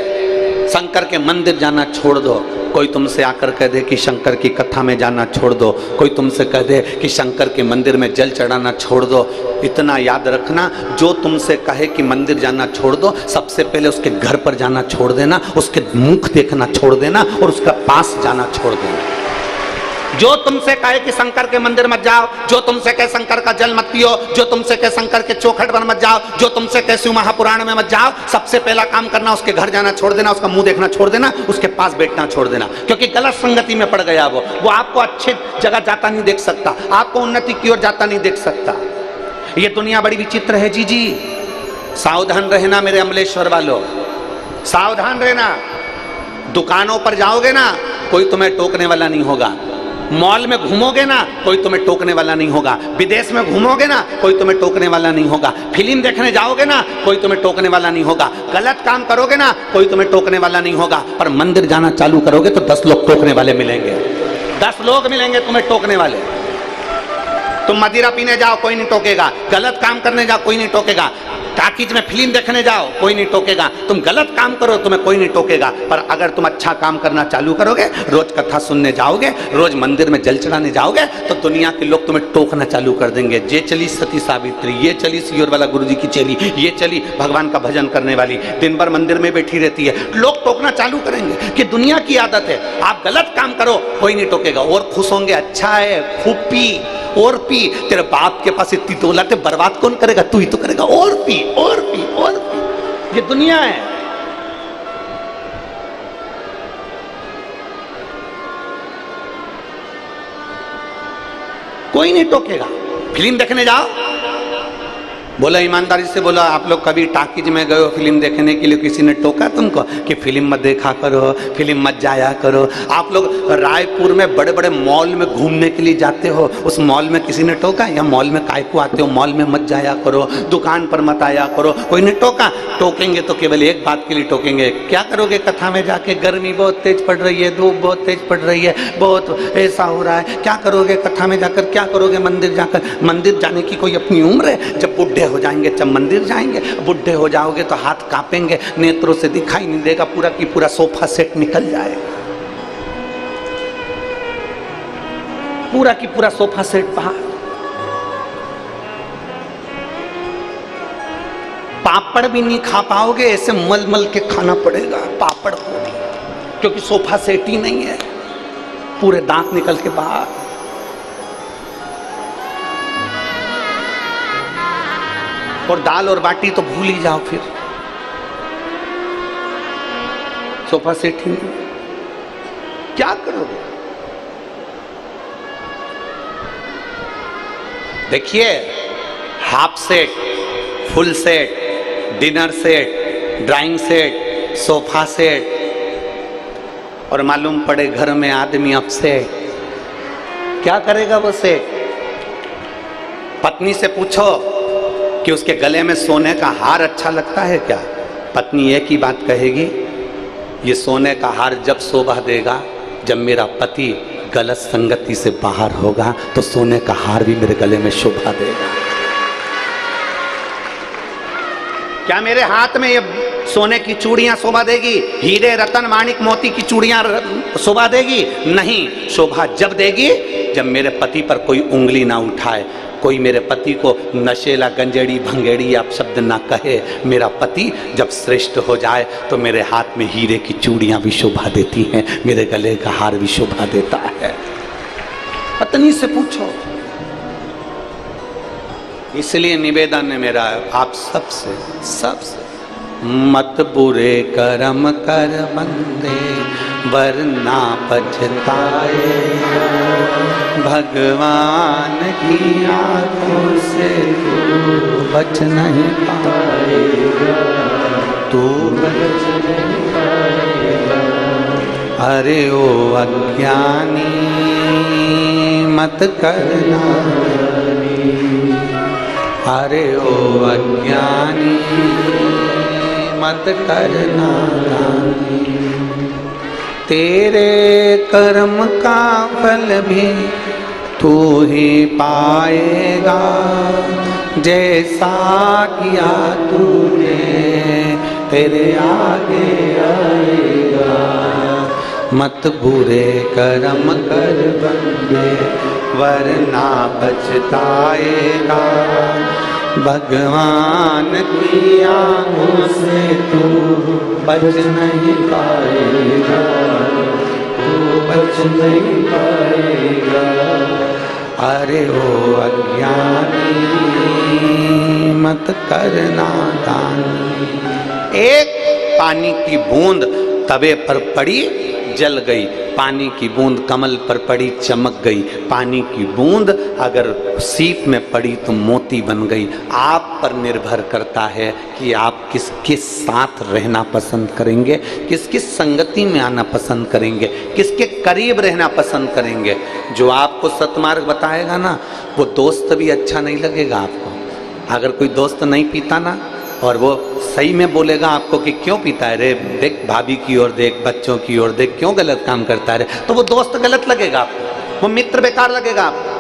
शंकर के मंदिर जाना छोड़ दो, कोई तुमसे आकर कह दे कि शंकर की कथा में जाना छोड़ दो, कोई तुमसे कह दे कि शंकर के मंदिर में जल चढ़ाना छोड़ दो, इतना याद रखना, जो तुमसे कहे कि मंदिर जाना छोड़ दो, सबसे पहले उसके घर पर जाना छोड़ देना, उसके मुख देखना छोड़ देना और उसका पास जाना छोड़ देना। जो तुमसे कहे कि शंकर के मंदिर मत जाओ, जो तुमसे कहे शंकर का जल मत पियो, जो तुमसे कहे शंकर के चौखट पर मत जाओ, जो तुमसे कहे शिव महापुराण में मत जाओ, सबसे पहला काम करना उसके घर जाना छोड़ देना, उसका मुंह देखना छोड़ देना, उसके पास बैठना छोड़ देना। क्योंकि गलत संगति में पड़ गया वो आपको अच्छी जगह जाता नहीं देख सकता, आपको उन्नति की ओर जाता नहीं देख सकता। ये दुनिया बड़ी विचित्र है जी। सावधान रहना मेरे अमलेश्वर वालों, सावधान रहना। दुकानों पर जाओगे ना, कोई तुम्हें टोकने वाला नहीं होगा, मॉल में घूमोगे ना कोई तुम्हें टोकने वाला नहीं होगा, विदेश में घूमोगे ना कोई तुम्हें टोकने वाला नहीं होगा, फिल्म देखने जाओगे ना कोई तुम्हें टोकने वाला नहीं होगा, गलत काम करोगे ना कोई तुम्हें टोकने वाला नहीं होगा। पर मंदिर जाना चालू करोगे तो 10 लोग टोकने वाले मिलेंगे, 10 लोग मिलेंगे तुम्हें टोकने वाले। तुम मदिरा पीने जाओ कोई नहीं टोकेगा, गलत काम करने जाओ कोई नहीं टोकेगा, टाकीज में फिल्म देखने जाओ कोई नहीं टोकेगा, तुम गलत काम करो तुम्हें कोई नहीं टोकेगा। पर अगर तुम अच्छा काम करना चालू करोगे, रोज कथा सुनने जाओगे, रोज मंदिर में जल चढ़ाने जाओगे, तो दुनिया के लोग तुम्हें टोकना चालू कर देंगे। ये चली सती सावित्री, ये चली सियोर वाला गुरुजी की चेली, ये चली भगवान का भजन करने वाली, दिन भर मंदिर में बैठी रहती है। लोग टोकना चालू करेंगे कि दुनिया की आदत है, आप गलत काम करो कोई नहीं टोकेगा। और खुश होंगे, अच्छा है खूब पी और पी, तेरे बाप के पास इतनी दौलत है, बर्बाद कौन करेगा, तू ही तो करेगा, और पी और पी और पी। ये दुनिया है। कोई नहीं टोकेगा। फिल्म देखने जाओ, बोला ईमानदारी से बोला, आप लोग कभी टाकीज में गए हो फिल्म देखने के लिए, किसी ने टोका तुमको कि फिल्म मत देखा करो, फिल्म मत जाया करो? आप लोग रायपुर में बड़े बड़े मॉल में घूमने के लिए जाते हो, उस मॉल में किसी ने टोका? या मॉल में काय को आते हो, मॉल में मत जाया करो, दुकान पर मत आया करो, कोई ने टोका? टोकेंगे तो केवल एक बात के लिए टोकेंगे, क्या करोगे कथा में जाके, गर्मी बहुत तेज पड़ रही है, धूप बहुत तेज पड़ रही है, बहुत ऐसा हो रहा है, क्या करोगे कथा में जाकर, क्या करोगे मंदिर जाकर? मंदिर जाने की कोई अपनी उम्र है? जब बुढ़े हो जाएंगे जब मंदिर जाएंगे, बुढ़े हो जाओगे तो हाथ कांपेंगे, नेत्रों से दिखाई नहीं देगा, पूरा की पूरा सोफा सेट निकल जाएगा, पूरा की पूरा सोफा सेट बाहर। पापड़ भी नहीं खा पाओगे, ऐसे मल मल के खाना पड़ेगा पापड़ को, क्योंकि सोफा सेट ही नहीं है, पूरे दांत निकल के बाहर। और दाल और बाटी तो भूल ही जाओ, फिर सोफा सेट ही नहीं, क्या करोगे? देखिए, half set, full set, dinner set, drawing set, sofa set, और मालूम पड़े घर में आदमी अपसेट, क्या करेगा वो सेट? पत्नी से पूछो कि उसके गले में सोने का हार अच्छा लगता है क्या? पत्नी एक ही बात कहेगी, ये सोने का हार जब शोभा देगा जब मेरा पति गलत संगति से बाहर होगा, तो सोने का हार भी मेरे गले में शोभा देगा। क्या मेरे हाथ में ये सोने की चूड़ियां शोभा देगी, हीरे रतन माणिक मोती की चूड़ियां शोभा देगी? नहीं, शोभा जब देगी जब मेरे पति पर कोई उंगली ना उठाए, कोई मेरे पति को नशेला गंजेड़ी भंगेड़ी आप शब्द ना कहे। मेरा पति जब श्रेष्ठ हो जाए तो मेरे हाथ में हीरे की चूड़ियां भी शोभा देती हैं, मेरे गले का हार भी शोभा देता है। पत्नी से पूछो। इसलिए निवेदन है मेरा आप सबसे मत बुरे कर्म कर बंदे वरना पछताए, भगवान की आंखों से तू बच नहीं पाएगा, तू बच नहीं पाएगा। अरे ओ अज्ञानी मत करना, अरे ओ अज्ञानी मत करना, तेरे कर्म का फल भी तू ही पाएगा, जैसा किया तूने तेरे आगे आएगा। मत बुरे कर्म कर बंदे वरना पछताएगा, भगवान की आंखों से तू बच नहीं पाएगा, तू बच नहीं पाएगा। अरे ओ अज्ञानी मत करना दानी। एक पानी की बूंद तवे पर पड़ी जल गई, पानी की बूंद कमल पर पड़ी चमक गई, पानी की बूंद अगर सीप में पड़ी तो मोती बन गई। आप पर निर्भर करता है कि आप किसके साथ रहना पसंद करेंगे, किस किस संगति में आना पसंद करेंगे, किसके करीब रहना पसंद करेंगे। जो आपको सतमार्ग बताएगा ना, वो दोस्त भी अच्छा नहीं लगेगा आपको। अगर कोई दोस्त नहीं पीता ना और वो सही में बोलेगा आपको कि क्यों पीता है रे, देख भाभी की ओर देख, बच्चों की ओर देख, क्यों गलत काम करता है रे, तो वो दोस्त गलत लगेगा आपको, वो मित्र बेकार लगेगा आपको।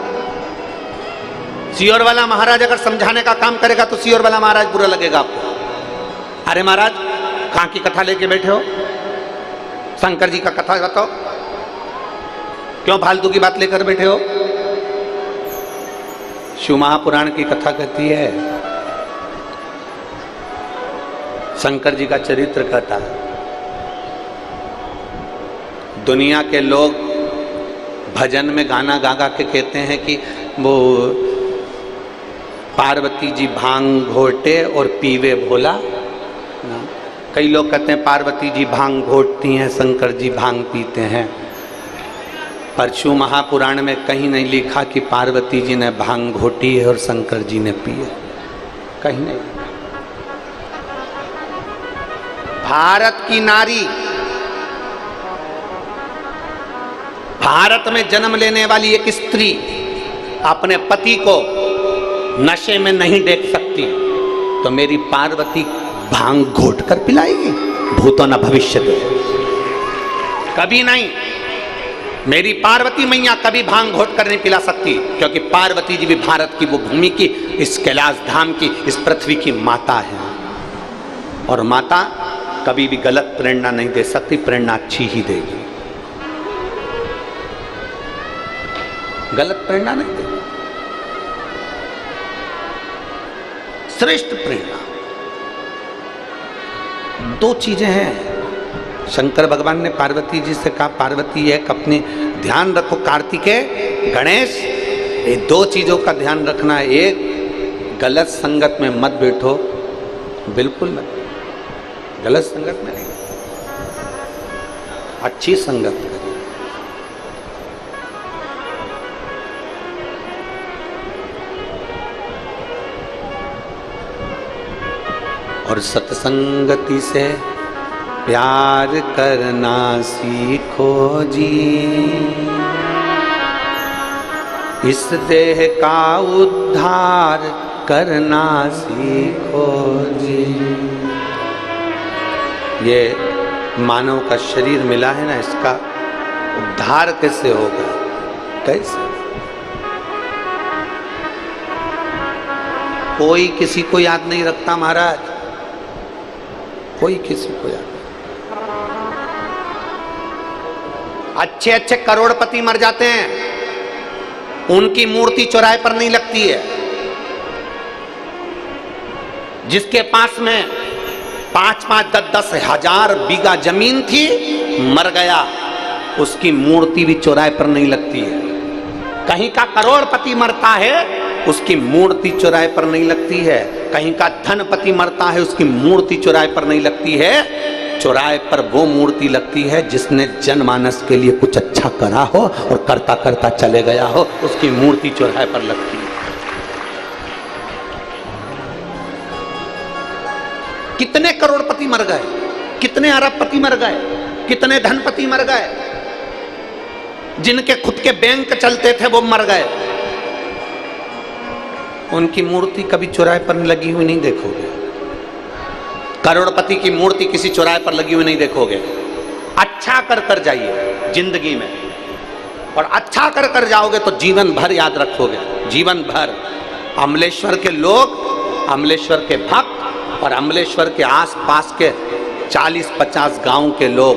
सियोर वाला महाराज अगर समझाने का काम करेगा तो सियोर वाला महाराज बुरा लगेगा आपको। अरे महाराज कहां की कथा लेके बैठे हो, शंकर जी का कथा बताओ, क्यों फालतू की बात लेकर बैठे हो। शिव महापुराण की कथा कहती है, शंकर जी का चरित्र कहता है, दुनिया के लोग भजन में गाना गा गा के कहते हैं कि वो पार्वती जी भांग घोटे और पीवे भोला। कई लोग कहते हैं पार्वती जी भांग घोटती हैं, शंकर जी भांग पीते हैं। पर शिव महापुराण में कहीं नहीं लिखा कि पार्वती जी ने भांग घोटी है और शंकर जी ने पी है, कहीं नहीं। भारत की नारी, भारत में जन्म लेने वाली एक स्त्री अपने पति को नशे में नहीं देख सकती, तो मेरी पार्वती भांग घोट कर पिलाएगी? भूतो न भविष्यति, कभी नहीं। मेरी पार्वती मैया कभी भांग घोट कर नहीं पिला सकती, क्योंकि पार्वती जी भी भारत की, वो भूमि की, इस कैलाश धाम की, इस पृथ्वी की माता है। और माता कभी भी गलत प्रेरणा नहीं दे सकती, प्रेरणा अच्छी ही देगी, गलत प्रेरणा नहीं देगी, श्रेष्ठ प्रेरणा। दो चीजें हैं। शंकर भगवान ने पार्वती जी से कहा, पार्वती एक अपने ध्यान रखो, कार्तिकेय गणेश, ये दो चीजों का ध्यान रखना है। एक, गलत संगत में मत बैठो, बिल्कुल मत, गलत संगत में नहीं, अच्छी संगत करो। और सत्संगति से प्यार करना सीखो जी, इस देह का उद्धार करना सीखो जी। ये मानव का शरीर मिला है ना, इसका उद्धार कैसे होगा, कैसे? कोई किसी को याद नहीं रखता महाराज, कोई किसी को याद। अच्छे अच्छे करोड़पति मर जाते हैं, उनकी मूर्ति चौराहे पर नहीं लगती है। जिसके पास में 5-5, 10-10 हजार बीघा जमीन थी, मर गया, उसकी मूर्ति भी चौराहे पर नहीं लगती है। कहीं का करोड़पति मरता है, उसकी मूर्ति चौराहे पर नहीं लगती है। कहीं का धनपति मरता है, उसकी मूर्ति चौराहे पर नहीं लगती है। चौराहे पर वो मूर्ति लगती है जिसने जनमानस के लिए कुछ अच्छा करा हो और करता करता चले गया हो, उसकी मूर्ति चौराहे पर लगती है। कितने करोड़पति मर गए, कितने अरबपति मर गए, कितने धनपति मर गए, जिनके खुद के बैंक चलते थे वो मर गए। उनकी मूर्ति कभी चौराहे पर लगी हुई नहीं देखोगे। करोड़पति की मूर्ति किसी चौराहे पर लगी हुई नहीं देखोगे। अच्छा कर कर जाइए जिंदगी में, और अच्छा कर कर जाओगे तो जीवन भर याद रखोगे, जीवन भर। अमलेश्वर के लोग, अमलेश्वर के भक्त और अमलेश्वर के आसपास के 40-50 गांव के लोग,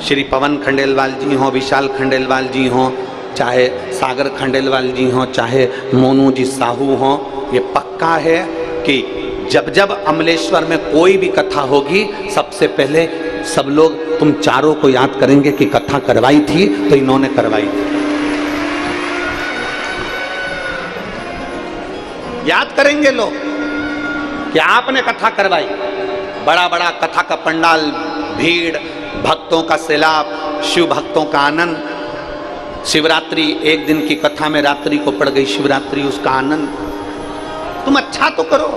श्री पवन खंडेलवाल जी हों, विशाल खंडेलवाल जी हों, चाहे सागर खंडेलवाल जी हों, चाहे मोनू जी साहू हों, ये पक्का है कि जब जब अमलेश्वर में कोई भी कथा होगी, सबसे पहले सब लोग तुम चारों को याद करेंगे कि कथा करवाई थी तो इन्होंने करवाई थी। याद करेंगे लोग कि आपने कथा करवाई। बड़ा बड़ा कथा का पंडाल, भीड़, भक्तों का सैलाब, शिव भक्तों का आनंद। शिवरात्रि, एक दिन की कथा में रात्रि को पड़ गई शिवरात्रि, उसका आनंद। तुम अच्छा तो करो।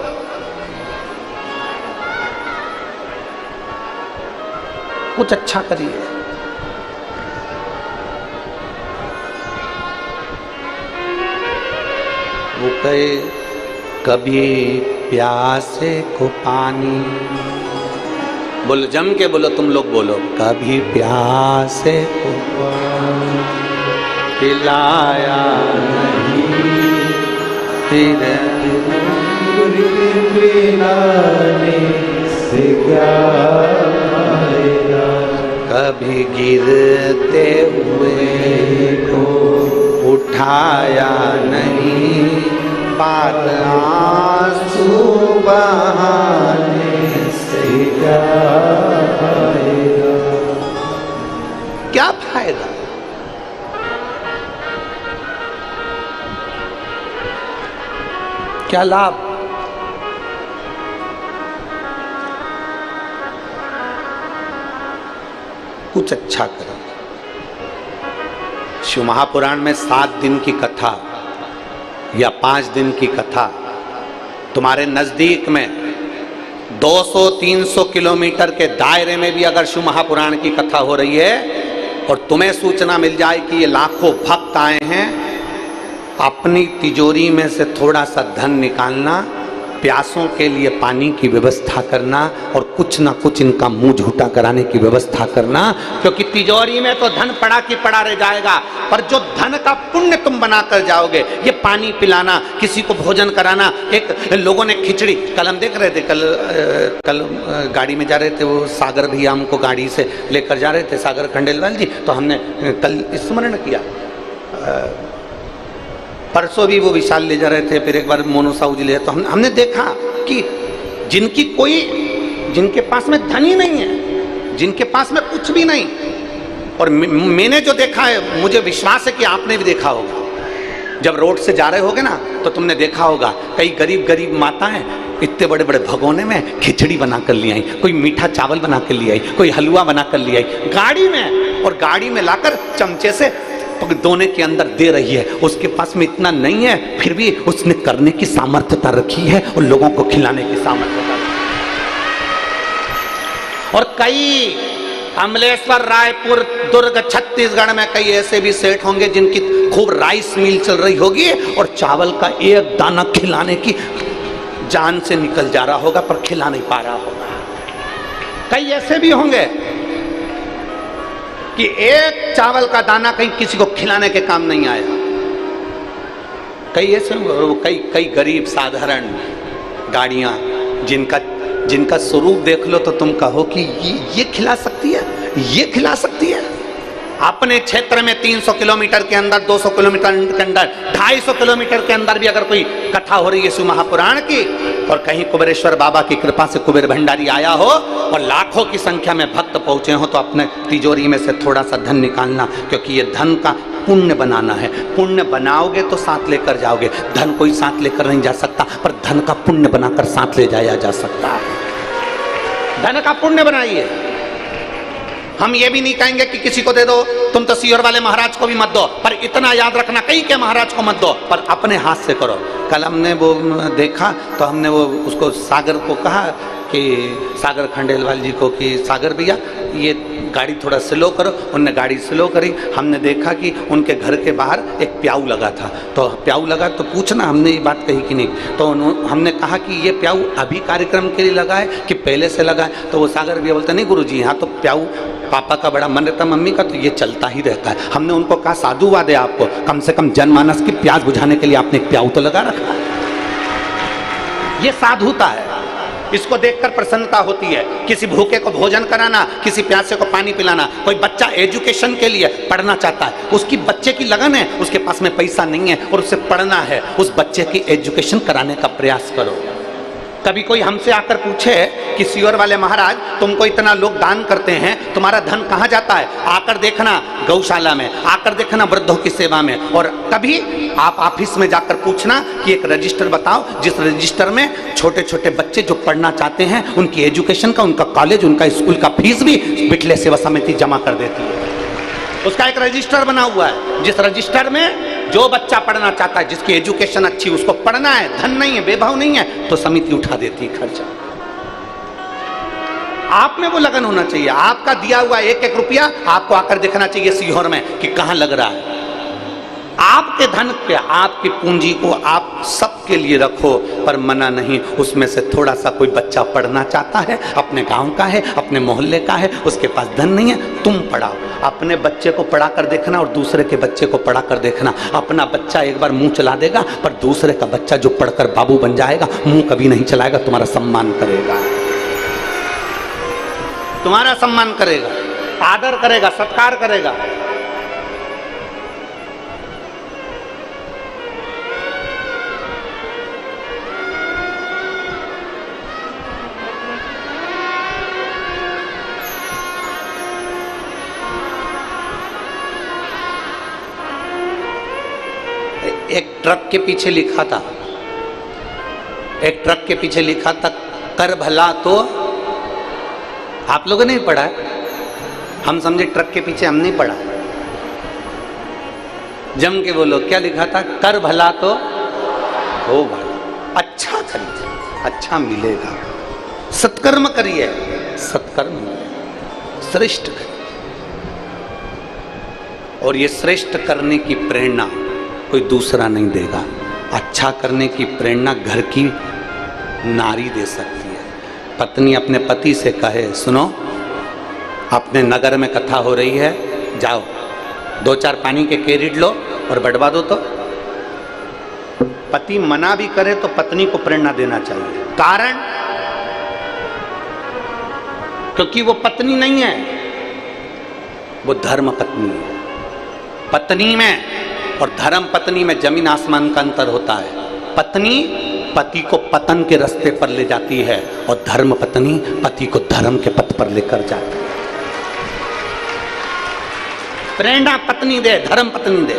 कुछ अच्छा करिए। भूखे कभी प्यासे को पानी। बोलो जम के बोलो, तुम लोग बोलो, कभी प्यासे को पानी पिलाया नहीं, फिर पिलाने से क्या फायदा, कभी गिरते हुए को उठाया नहीं, बात आंसू बहाने से क्या फायदा। क्या फायदा? क्या लाभ? कुछ अच्छा करो। शिव महापुराण में 7 दिन की कथा या 5 दिन की कथा तुम्हारे नजदीक में 200-300 किलोमीटर के दायरे में भी अगर शिव महापुराण की कथा हो रही है और तुम्हें सूचना मिल जाए कि ये लाखों भक्त आए हैं, अपनी तिजोरी में से थोड़ा सा धन निकालना, प्यासों के लिए पानी की व्यवस्था करना और कुछ ना कुछ इनका मुंह झूठा कराने की व्यवस्था करना, क्योंकि तिजोरी में तो धन पड़ा की पड़ा रह जाएगा, पर जो धन का पुण्य तुम बना कर जाओगे, ये पानी पिलाना, किसी को भोजन कराना। एक लोगों ने खिचड़ी, कल हम देख रहे थे, कल गाड़ी में जा रहे थे, वो सागर भैया हमको गाड़ी से लेकर जा रहे थे, सागर खंडेलवाल जी, तो हमने कल स्मरण किया, परसों भी वो विशाल ले जा रहे थे, फिर एक बार मोनू साहू जी ले, तो हमने देखा कि जिनके पास में धन ही नहीं है, जिनके पास में कुछ भी नहीं, और मैंने जो देखा है, मुझे विश्वास है कि आपने भी देखा होगा, जब रोड से जा रहे होगे ना तो तुमने देखा होगा कई गरीब माताएं इतने बड़े बड़े भगोने में खिचड़ी बना कर ले आई, कोई मीठा चावल बना कर ले आई, कोई हलवा बना कर ले आई गाड़ी में, और गाड़ी में लाकर चमचे से दोने के अंदर दे रही है। उसके पास में इतना नहीं है, फिर भी उसने करने की सामर्थ्यता रखी है और लोगों को खिलाने की सामर्थ्यता। और कई अमलेश्वर, रायपुर, दुर्ग, छत्तीसगढ़ में कई ऐसे भी सेठ होंगे जिनकी खूब राइस मिल चल रही होगी और चावल का एक दाना खिलाने की जान से निकल जा रहा होगा, पर खिला नहीं पा रहा होगा। कई ऐसे भी होंगे कि एक चावल का दाना कहीं किसी को खिलाने के काम नहीं आया। कई ऐसे कई गरीब साधारण गाड़ियां जिनका स्वरूप देख लो तो तुम कहो कि ये खिला सकती है, ये खिला सकती है। अपने क्षेत्र में 300 किलोमीटर के अंदर, 200 किलोमीटर के अंदर, 250 किलोमीटर के अंदर भी अगर कोई कथा हो रही है शिव महापुराण की, और कहीं कुबेरेश्वर बाबा की कृपा से कुबेर भंडारी आया हो और लाखों की संख्या में भक्त पहुंचे हो, तो अपने तिजोरी में से थोड़ा सा धन निकालना, क्योंकि ये धन का पुण्य बनाना है। पुण्य बनाओगे तो साथ लेकर जाओगे, धन कोई साथ लेकर नहीं जा सकता, पर धन का पुण्य बनाकर साथ ले जाया जा सकता है। धन का पुण्य बनाइए। हम ये भी नहीं कहेंगे कि किसी को दे दो, तुम तो सीहोर वाले महाराज को भी मत दो, पर इतना याद रखना कहीं के महाराज को मत दो, पर अपने हाथ से करो। कल हमने वो देखा तो हमने वो उसको सागर को कहा कि सागर खंडेलवाल जी को कि सागर भैया ये गाड़ी थोड़ा स्लो करो। उनने गाड़ी स्लो करी। हमने देखा कि उनके घर के बाहर एक प्याऊ लगा था, तो प्याऊ लगा तो पूछना हमने ये बात कही कि नहीं, तो हमने कहा कि ये प्याऊ अभी कार्यक्रम के लिए लगा है कि पहले से लगा है। तो वो सागर भैया बोलते नहीं गुरुजी, यहाँ तो प्याऊ पापा का बड़ा मन रहता, मम्मी का तो ये चलता ही रहता है। हमने उनको कहा साधुवाद है आपको, कम से कम जनमानस की प्यास बुझाने के लिए आपने एक प्याऊ तो लगा रखा है। ये साधुता है, इसको देखकर प्रसन्नता होती है। किसी भूखे को भोजन कराना, किसी प्यासे को पानी पिलाना। कोई बच्चा एजुकेशन के लिए पढ़ना चाहता है, उसकी बच्चे की लगन है, उसके पास में पैसा नहीं है और उसे पढ़ना है, उस बच्चे की एजुकेशन कराने का प्रयास करो। कभी कोई हमसे आकर पूछे कि सीहोर वाले महाराज तुमको इतना लोग दान करते हैं, तुम्हारा धन कहाँ जाता है, आकर देखना गौशाला में, आकर देखना वृद्धों की सेवा में। और कभी आप ऑफिस में जाकर पूछना कि एक रजिस्टर बताओ जिस रजिस्टर में छोटे छोटे बच्चे जो पढ़ना चाहते हैं उनकी एजुकेशन का, उनका कॉलेज, उनका स्कूल का फीस भी बिटले सेवा समिति जमा कर देती है। उसका एक रजिस्टर बना हुआ है, जिस रजिस्टर में जो बच्चा पढ़ना चाहता है, जिसकी एजुकेशन अच्छी, उसको पढ़ना है, धन नहीं है, बेभाव नहीं है, तो समिति उठा देती है खर्चा। आप में वो लगन होना चाहिए। आपका दिया हुआ एक एक रुपया आपको आकर देखना चाहिए सीहोर में कि कहां लग रहा है। आपके धन पे, आपकी पूंजी को आप सबके लिए रखो, पर मना नहीं। उसमें से थोड़ा सा कोई बच्चा पढ़ना चाहता है, अपने गांव का है, अपने मोहल्ले का है, उसके पास धन नहीं है, तुम पढ़ाओ। अपने बच्चे को पढ़ा कर देखना और दूसरे के बच्चे को पढ़ा कर देखना। अपना बच्चा एक बार मुंह चला देगा, पर दूसरे का बच्चा जो पढ़कर बाबू बन जाएगा मुंह कभी नहीं चलाएगा, तुम्हारा सम्मान करेगा, तुम्हारा सम्मान करेगा, आदर करेगा, सत्कार करेगा। एक ट्रक के पीछे लिखा था, एक ट्रक के पीछे लिखा था, कर भला तो। आप लोगों ने भी पढ़ा है, हम समझे ट्रक के पीछे, हम नहीं पढ़ा। जम के बोलो, क्या लिखा था? कर भला तो हो भला, अच्छा करिए, अच्छा मिलेगा, सत्कर्म करिए, सत्कर्म श्रेष्ठ करिए। और ये श्रेष्ठ करने की प्रेरणा कोई दूसरा नहीं देगा। अच्छा करने की प्रेरणा घर की नारी दे सकती है। पत्नी अपने पति से कहे, सुनो, अपने नगर में कथा हो रही है, जाओ 2-4 पानी के केरिड लो और बटवा दो। तो पति मना भी करे तो पत्नी को प्रेरणा देना चाहिए। कारण, क्योंकि वो पत्नी नहीं है, वो धर्म पत्नी है। पत्नी में और धर्म पत्नी में जमीन आसमान का अंतर होता है। पत्नी पति को पतन के रास्ते पर ले जाती है और धर्म पत्नी पति को धर्म के पथ पर लेकर जाती है। प्रेरणा पत्नी दे, धर्म पत्नी दे।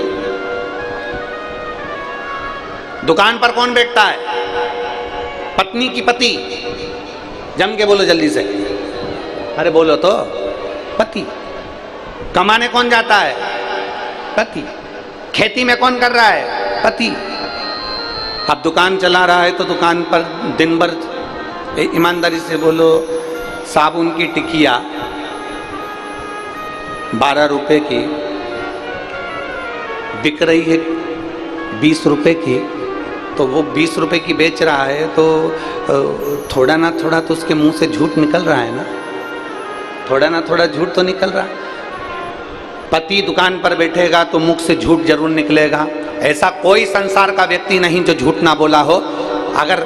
दुकान पर कौन बैठता है? पत्नी की पति। जम के बोलो जल्दी से, अरे बोलो तो। पति। कमाने कौन जाता है? पति। खेती में कौन कर रहा है? पति। अब दुकान चला रहा है तो दुकान पर दिन भर, ईमानदारी से बोलो, साबुन की टिकिया 12 रुपए की बिक रही है 20 रुपए की, तो वो 20 रुपए की बेच रहा है तो थोड़ा ना थोड़ा तो उसके मुंह से झूठ निकल रहा है ना, थोड़ा ना थोड़ा झूठ तो निकल रहा है। पति दुकान पर बैठेगा तो मुख से झूठ जरूर निकलेगा। ऐसा कोई संसार का व्यक्ति नहीं जो झूठ ना बोला हो। अगर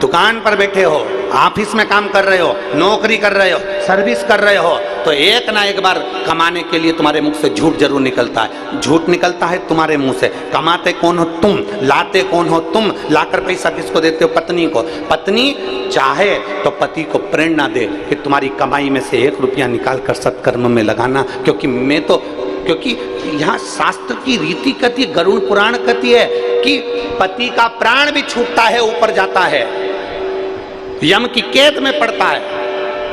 दुकान पर बैठे हो, ऑफिस में काम कर रहे हो, नौकरी कर रहे हो, सर्विस कर रहे हो, तो एक ना एक बार कमाने के लिए तुम्हारे मुख से झूठ जरूर निकलता है। झूठ निकलता है तुम्हारे मुंह से। कमाते कौन हो तुम, लाते कौन हो तुम। लाकर पैसा किसको देते हो? पत्नी को। पत्नी चाहे तो पति को प्रेरणा दे कि तुम्हारी कमाई में से 1 रुपया निकाल कर सत्कर्म में लगाना। क्योंकि यहाँ शास्त्र की रीति कहती है, गरुड़ पुराण कहती है कि पति का प्राण भी छूटता है, ऊपर जाता है, यम की कैद में पड़ता है,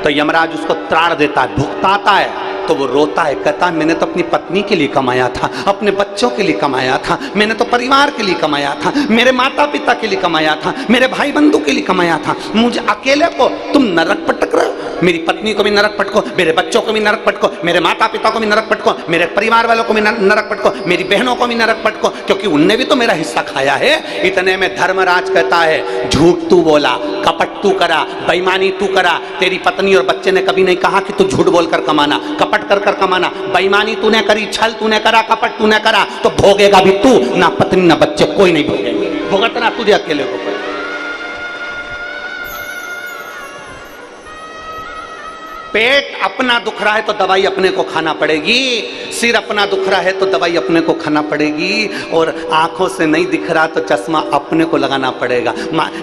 तो यमराज उसको त्राण देता है, भुगताता है। तो वो रोता है, कहता है मैंने तो अपनी पत्नी के लिए कमाया था, अपने बच्चों के लिए कमाया था, मैंने तो परिवार के लिए कमाया था, मेरे माता पिता के लिए कमाया था, मेरे भाई बंधु के लिए कमाया था। मुझे अकेले को तुम नरक पटक रहे हो। मेरी पत्नी को भी नरक पटको, मेरे बच्चों को भी नरक पटको, मेरे माता पिता को भी नरक पटको, मेरे परिवार वालों को भी नरक पटको, मेरी बहनों को भी नरक पटको, क्योंकि उनने भी तो मेरा हिस्सा खाया है। इतने में धर्मराज कहता है, झूठ तू बोला, कपट तू करा, बेईमानी तू करा। तेरी पत्नी और बच्चे ने कभी नहीं कहा कि तू झूठ बोलकर कमाना, कपट कर कर कमाना। बेईमानी तूने करी, छल तूने करा, कपट तूने करा, तो भोगेगा भी तू, ना पत्नी ना बच्चे, कोई नहीं भोगेंगे। भुगतना तुझे अकेले को पड़ेगा। पेट अपना दुख रहा है तो दवाई अपने को खाना पड़ेगी, सिर अपना दुख रहा है तो दवाई अपने को खाना पड़ेगी, और आंखों से नहीं दिख रहा तो चश्मा अपने को लगाना पड़ेगा।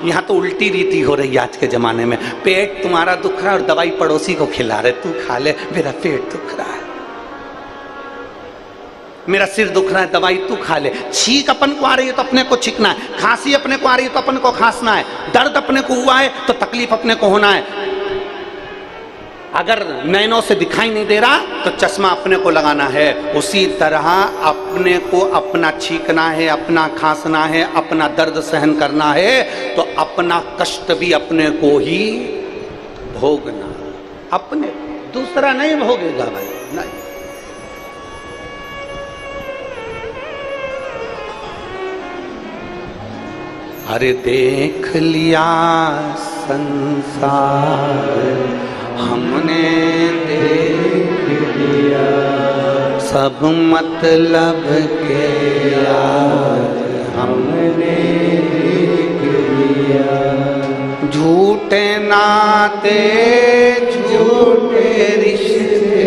यहाँ तो उल्टी रीति हो रही है आज के जमाने में। पेट तुम्हारा दुख रहा है और दवाई पड़ोसी को खिला रहे, तू खा ले, मेरा पेट दुख रहा है, मेरा सिर दुख रहा है, दवाई तू खा ले। छींक अपन को आ रही है तो अपने को छींकना है, खांसी अपने को आ रही है तो अपन को खांसना है, दर्द अपने को हुआ है तो तकलीफ अपने को होना है। अगर नैनों से दिखाई नहीं दे रहा तो चश्मा अपने को लगाना है। उसी तरह अपने को अपना छींकना है, अपना खांसना है, अपना दर्द सहन करना है, तो अपना कष्ट भी अपने को ही भोगना, अपने, दूसरा नहीं भोगेगा भाई, नहीं। अरे देख लिया संसार हमने देख लिया, सब मतलब के यार हमने देख लिया। झूठे नाते झूठे रिश्ते,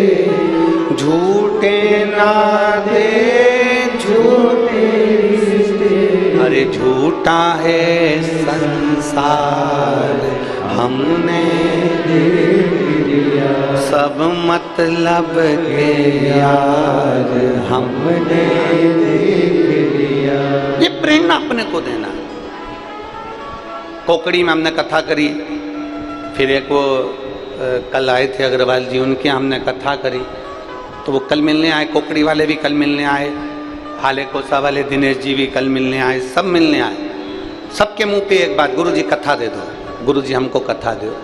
झूठे नाते झूठे रिश्ते, अरे झूठा है संसार हमने देख लिया, सब मतलब के यार हमने देख लिया। ये प्रेरणा अपने को देना। कोकड़ी में हमने कथा करी, फिर एक वो कल आए थे अग्रवाल जी, उनके हमने कथा करी, तो वो कल मिलने आए, कोकड़ी वाले भी कल मिलने आए, हाले कोसा वाले दिनेश जी भी कल मिलने आए, सब मिलने आए। सबके मुंह पे एक बात, गुरुजी कथा दे दो, गुरुजी हमको कथा दो।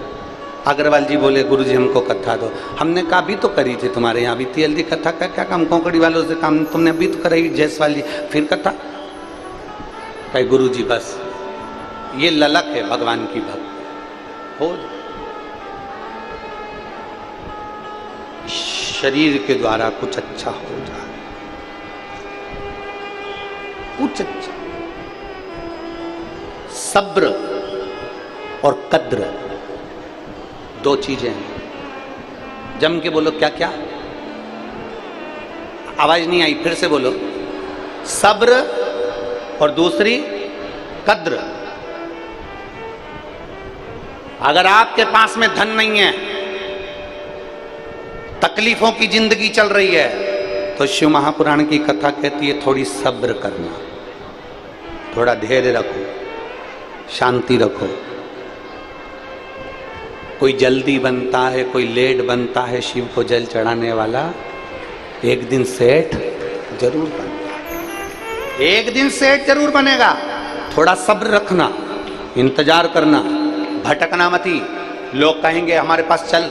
अग्रवाल जी बोले गुरुजी हमको कथा दो। हमने कहा भी तो करी थी तुम्हारे यहाँ भी थी हल्दी कथा का क्या काम, कोकड़ी वालों से काम तुमने भी तो कराई जयसवाल जी, फिर कथा कहे गुरुजी बस ये ललक है भगवान की भक्त हो, शरीर के द्वारा कुछ अच्छा हो जाए, कुछ अच्छा। सब्र और कद्र दो चीजें हैं। जम के बोलो क्या क्या, आवाज नहीं आई, फिर से बोलो। सब्र और दूसरी कद्र। अगर आपके पास में धन नहीं है, तकलीफों की जिंदगी चल रही है, तो शिव महापुराण की कथा कहती है थोड़ी सब्र करना, थोड़ा धैर्य रखो, शांति रखो। कोई जल्दी बनता है, कोई लेट बनता है, शिव को जल चढ़ाने वाला एक दिन सेठ जरूर बनता है, एक दिन सेठ जरूर बनेगा। थोड़ा सब्र रखना, इंतजार करना, भटकना मती। लोग कहेंगे हमारे पास चल,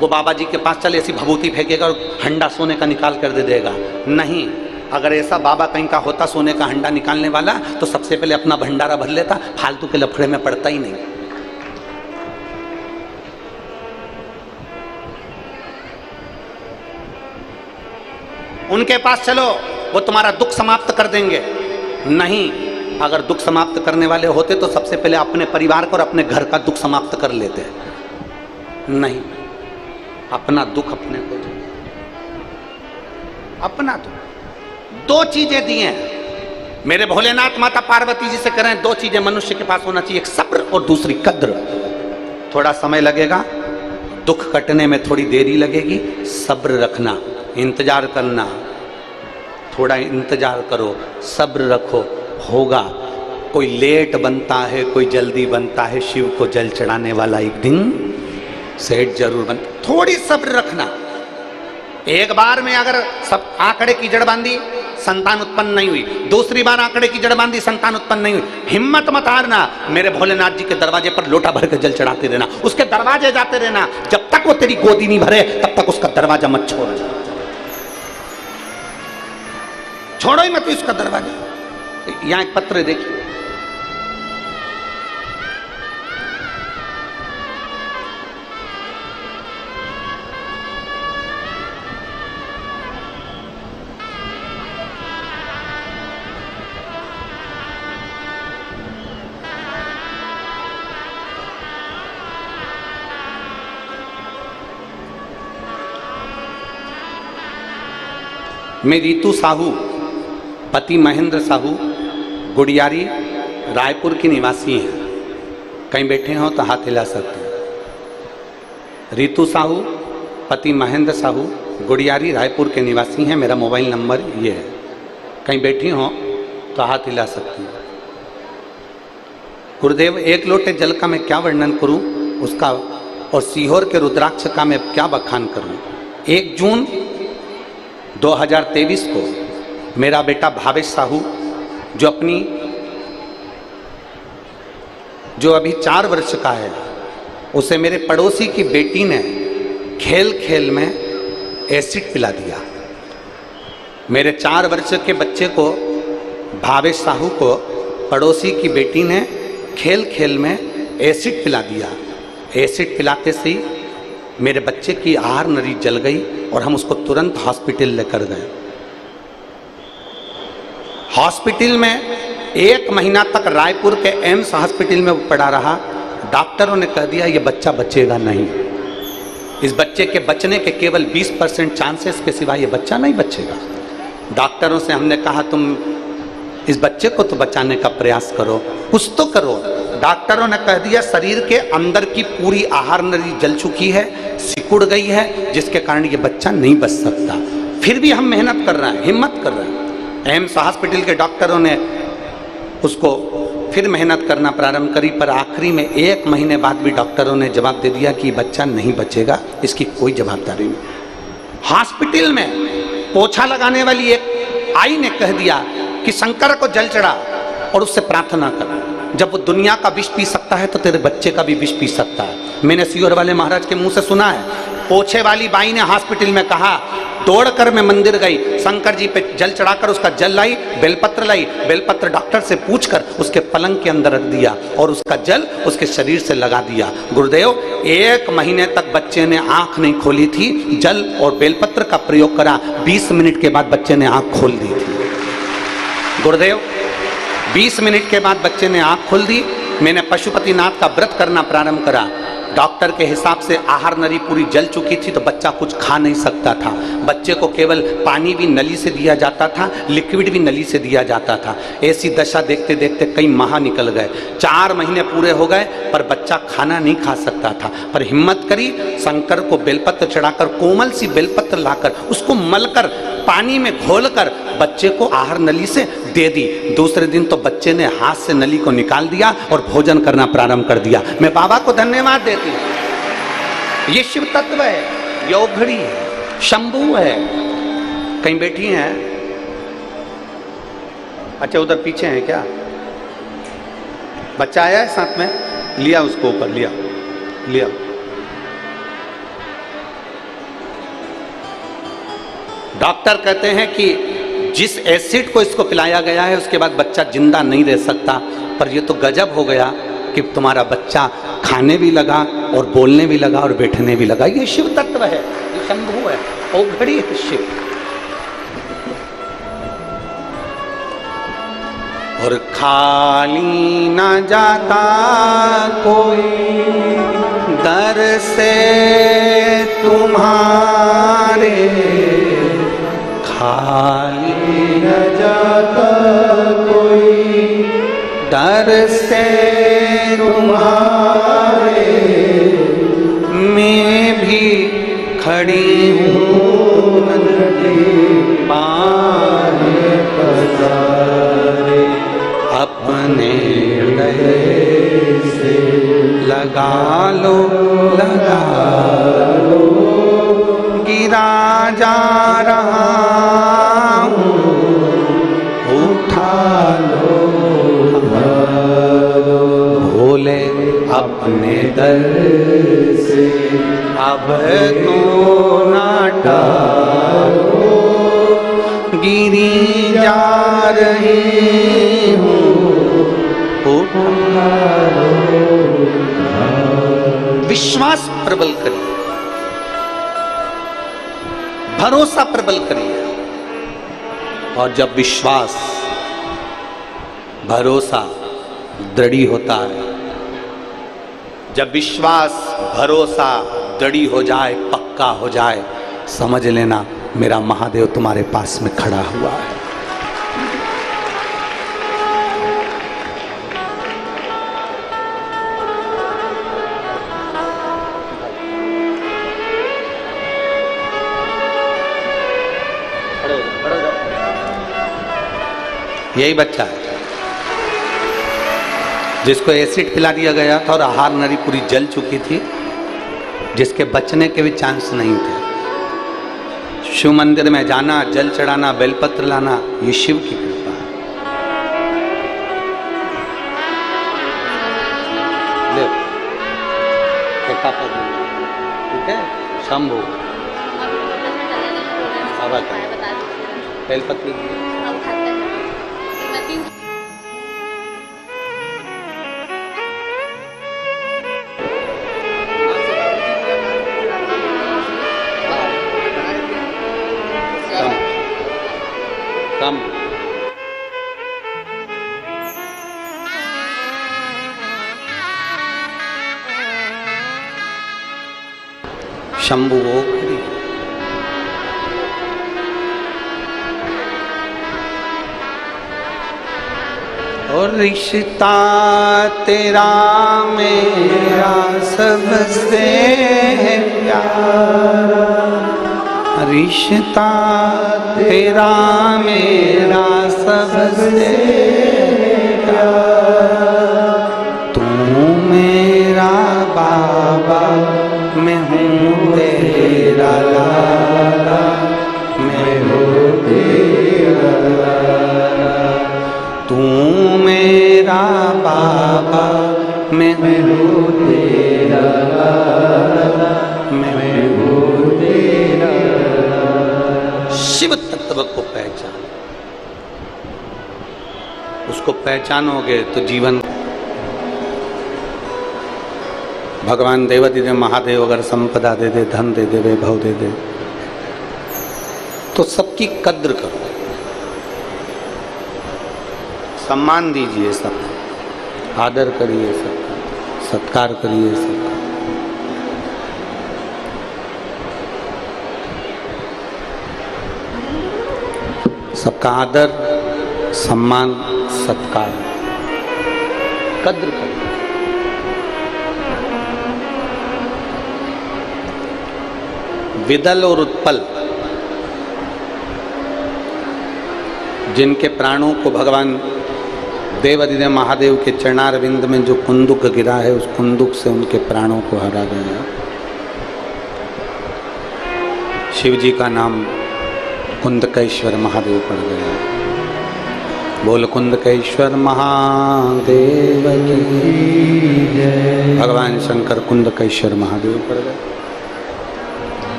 वो बाबा जी के पास चल, ऐसी भभूति फेंकेगा और हंडा सोने का निकाल कर दे देगा। नहीं, अगर ऐसा बाबा कहीं का होता सोने का हंडा निकालने वाला, तो सबसे पहले अपना भंडारा भर लेता, फालतू के लफड़े में पड़ता ही नहीं। उनके पास चलो, वो तुम्हारा दुख समाप्त कर देंगे। नहीं, अगर दुख समाप्त करने वाले होते तो सबसे पहले अपने परिवार को और अपने घर का दुख समाप्त कर लेते। नहीं, अपना दुख अपने को दो, अपना दुख। दो चीजें दी हैं मेरे भोलेनाथ माता पार्वती जी से करें, दो चीजें मनुष्य के पास होना चाहिए, एक सब्र और दूसरी कद्र। थोड़ा समय लगेगा, दुख कटने में थोड़ी देरी लगेगी, सब्र रखना, इंतजार करना, थोड़ा इंतजार करो, सब्र रखो, होगा। कोई लेट बनता है, कोई जल्दी बनता है, शिव को जल चढ़ाने वाला एक दिन सेठ जरूर बनता। थोड़ी सब्र रखना। एक बार में अगर सब आंकड़े की जड़ बांधी, संतान उत्पन्न नहीं हुई, दूसरी बार आंकड़े की जड़ बांधी, संतान उत्पन्न नहीं हुई, हिम्मत मत हारना। मेरे भोलेनाथ जी के दरवाजे पर लोटा भर के जल चढ़ाते रहना, उसके दरवाजे जाते रहना, जब तक वो तेरी गोदी नहीं भरे तब तक उसका दरवाजा मत छोड़, छोड़ो ही मत इसका दरवाजा। यहां एक पत्र देखिए, मैं रीतू साहू, पति महेंद्र साहू, गुड़ियारी, रायपुर की निवासी हैं। कहीं बैठे हो तो हाथ हिला सकते हैं। रीतू साहू, पति महेंद्र साहू, गुड़ियारी, रायपुर के निवासी हैं। मेरा मोबाइल नंबर ये है, कहीं बैठी हो तो हाथ हिला सकती हैं। गुरुदेव, एक लोटे जल का मैं क्या वर्णन करूं उसका, और सीहोर के रुद्राक्ष का मैं क्या बखान करूं। 1 जून 2023 को मेरा बेटा भावेश साहू, जो अभी 4 वर्ष का है, उसे मेरे पड़ोसी की बेटी ने खेल खेल में एसिड पिला दिया। मेरे 4 वर्ष के बच्चे को, भावेश साहू को, पड़ोसी की बेटी ने खेल खेल में एसिड पिला दिया। एसिड पिलाते से ही मेरे बच्चे की आहार नली जल गई और हम उसको तुरंत हॉस्पिटल लेकर गए। हॉस्पिटल में 1 महीना तक रायपुर के एम्स हॉस्पिटल में वो पड़ा रहा। डॉक्टरों ने कह दिया ये बच्चा बचेगा नहीं, इस बच्चे के बचने के केवल 20% चांसेस के सिवा ये बच्चा नहीं बचेगा। डॉक्टरों से हमने कहा तुम इस बच्चे को तो बचाने का प्रयास करो, कुछ तो करो। डॉक्टरों ने कह दिया शरीर के अंदर की पूरी आहार नली जल चुकी है, सिकुड़ गई है, जिसके कारण ये बच्चा नहीं बच सकता। फिर भी हम मेहनत कर रहे हैं, हिम्मत कर रहे हैं। एम्स हॉस्पिटल के डॉक्टरों ने उसको फिर मेहनत करना प्रारंभ करी, पर आखिरी में 1 महीने बाद भी डॉक्टरों ने जवाब दे दिया कि बच्चा नहीं बचेगा, इसकी कोई जवाबदारी नहीं। हॉस्पिटल में पोछा लगाने वाली एक आई ने कह दिया कि शंकर को जल चढ़ा और उससे प्रार्थना कर, जब वो दुनिया का विष पी सकता है तो तेरे बच्चे का भी विष पी सकता है। मैंने सीहोर वाले महाराज के मुंह से सुना है। पोछे वाली बाई ने हॉस्पिटल में कहा, दौड़कर मैं मंदिर गई, शंकर जी पे जल चढ़ाकर उसका जल लाई, बेलपत्र लाई, बेलपत्र डॉक्टर से पूछकर उसके पलंग के अंदर रख दिया और उसका जल उसके शरीर से लगा दिया। गुरुदेव 1 महीने तक बच्चे ने आंख नहीं खोली थी, जल और बेलपत्र का प्रयोग करा, 20 मिनट के बाद बच्चे ने आंख खोल दी थी। गुरुदेव 20 मिनट के बाद बच्चे ने आंख खोल दी। मैंने पशुपतिनाथ का व्रत करना प्रारंभ करा। डॉक्टर के हिसाब से आहार नली पूरी जल चुकी थी तो बच्चा कुछ खा नहीं सकता था। बच्चे को केवल पानी भी नली से दिया जाता था, लिक्विड भी नली से दिया जाता था। ऐसी दशा देखते देखते कई माह निकल गए, 4 महीने पूरे हो गए, पर बच्चा खाना नहीं खा सकता था। पर हिम्मत करी, शंकर को बेलपत्र चढ़ाकर, कोमल सी बेलपत्र लाकर उसको मलकर पानी में घोलकर बच्चे को आहार नली से दे दी। दूसरे दिन तो बच्चे ने हाथ से नली को निकाल दिया और भोजन करना प्रारंभ कर दिया। मैं बाबा को धन्यवाद देती हूँ। ये शिव तत्व है, ये औघड़ी है, शंभू है। कहीं बैठी हैं? अच्छा उधर पीछे हैं क्या? बच्चा आया है साथ में? लिया उसको ऊपर, लिया लिया। डॉक्टर कहते हैं कि जिस एसिड को इसको पिलाया गया है उसके बाद बच्चा जिंदा नहीं रह सकता। पर ये तो गजब हो गया कि तुम्हारा बच्चा खाने भी लगा और बोलने भी लगा और बैठने भी लगा। ये शिव तत्व है, ये शंभू है, औघड़ी है शिव। और खाली न जाता कोई दर से तुम्हारे, खाली न जाता कोई दर से तुम्हारे, मैं भी खड़ी हूँ पाने पधारे, अपने हृदय से लगा लो गिरा जा रहा हूँ, उठा लो भोले अपने दर से, अब तो ना टालो, गिरी जा रही हूँ, उठा लो। विश्वास प्रबल करिए, भरोसा प्रबल करिए। और जब विश्वास भरोसा दृढ़ी होता है, जब विश्वास भरोसा दृढ़ी हो जाए, पक्का हो जाए, समझ लेना मेरा महादेव तुम्हारे पास में खड़ा हुआ है। यही बच्चा है जिसको एसिड पिला दिया गया था और आहार नली पूरी जल चुकी थी, जिसके बचने के भी चांस नहीं थे। शिव मंदिर में जाना, जल चढ़ाना, बेलपत्र लाना, ये शिव की कृपा है। ठीक है, शंभू बाबा का बेलपत्र शंभु वो खड़ी। और रिश्ता तेरा मेरा सबसे है प्यारा, रिश्ता तेरा मेरा सबसे प्यारा। तू मेरा बाबा, मैं हूँ तेरा लाला, मैं हूँ तेरा लाला। तू मेरा बाबा, मैं हूँ तेरा लाला, मैं हूँ तेरा लाला। शिव तत्व को पहचान, उसको पहचानोगे तो जीवन। भगवान देवादिदेव महादेव अगर संपदा दे दे, धन दे दे, वैभव दे दे, तो सबकी कद्र करो, सम्मान दीजिए, सबका आदर करिए, सबका सत्कार करिए, सबका। सबका आदर, सम्मान, सत्कार, कद्र करिए। विदल और उत्पल जिनके प्राणों को भगवान देवादिदेव महादेव के चरणारविंद में जो कुंदुक गिरा है, उस कुंदुक से उनके प्राणों को हरा गया। शिव जी का नाम कुंदकेश्वर महादेव पड़ गया। बोल कुंदकेश्वर महादेव की जय। भगवान शंकर कुंदकेश्वर महादेव पड़ गए।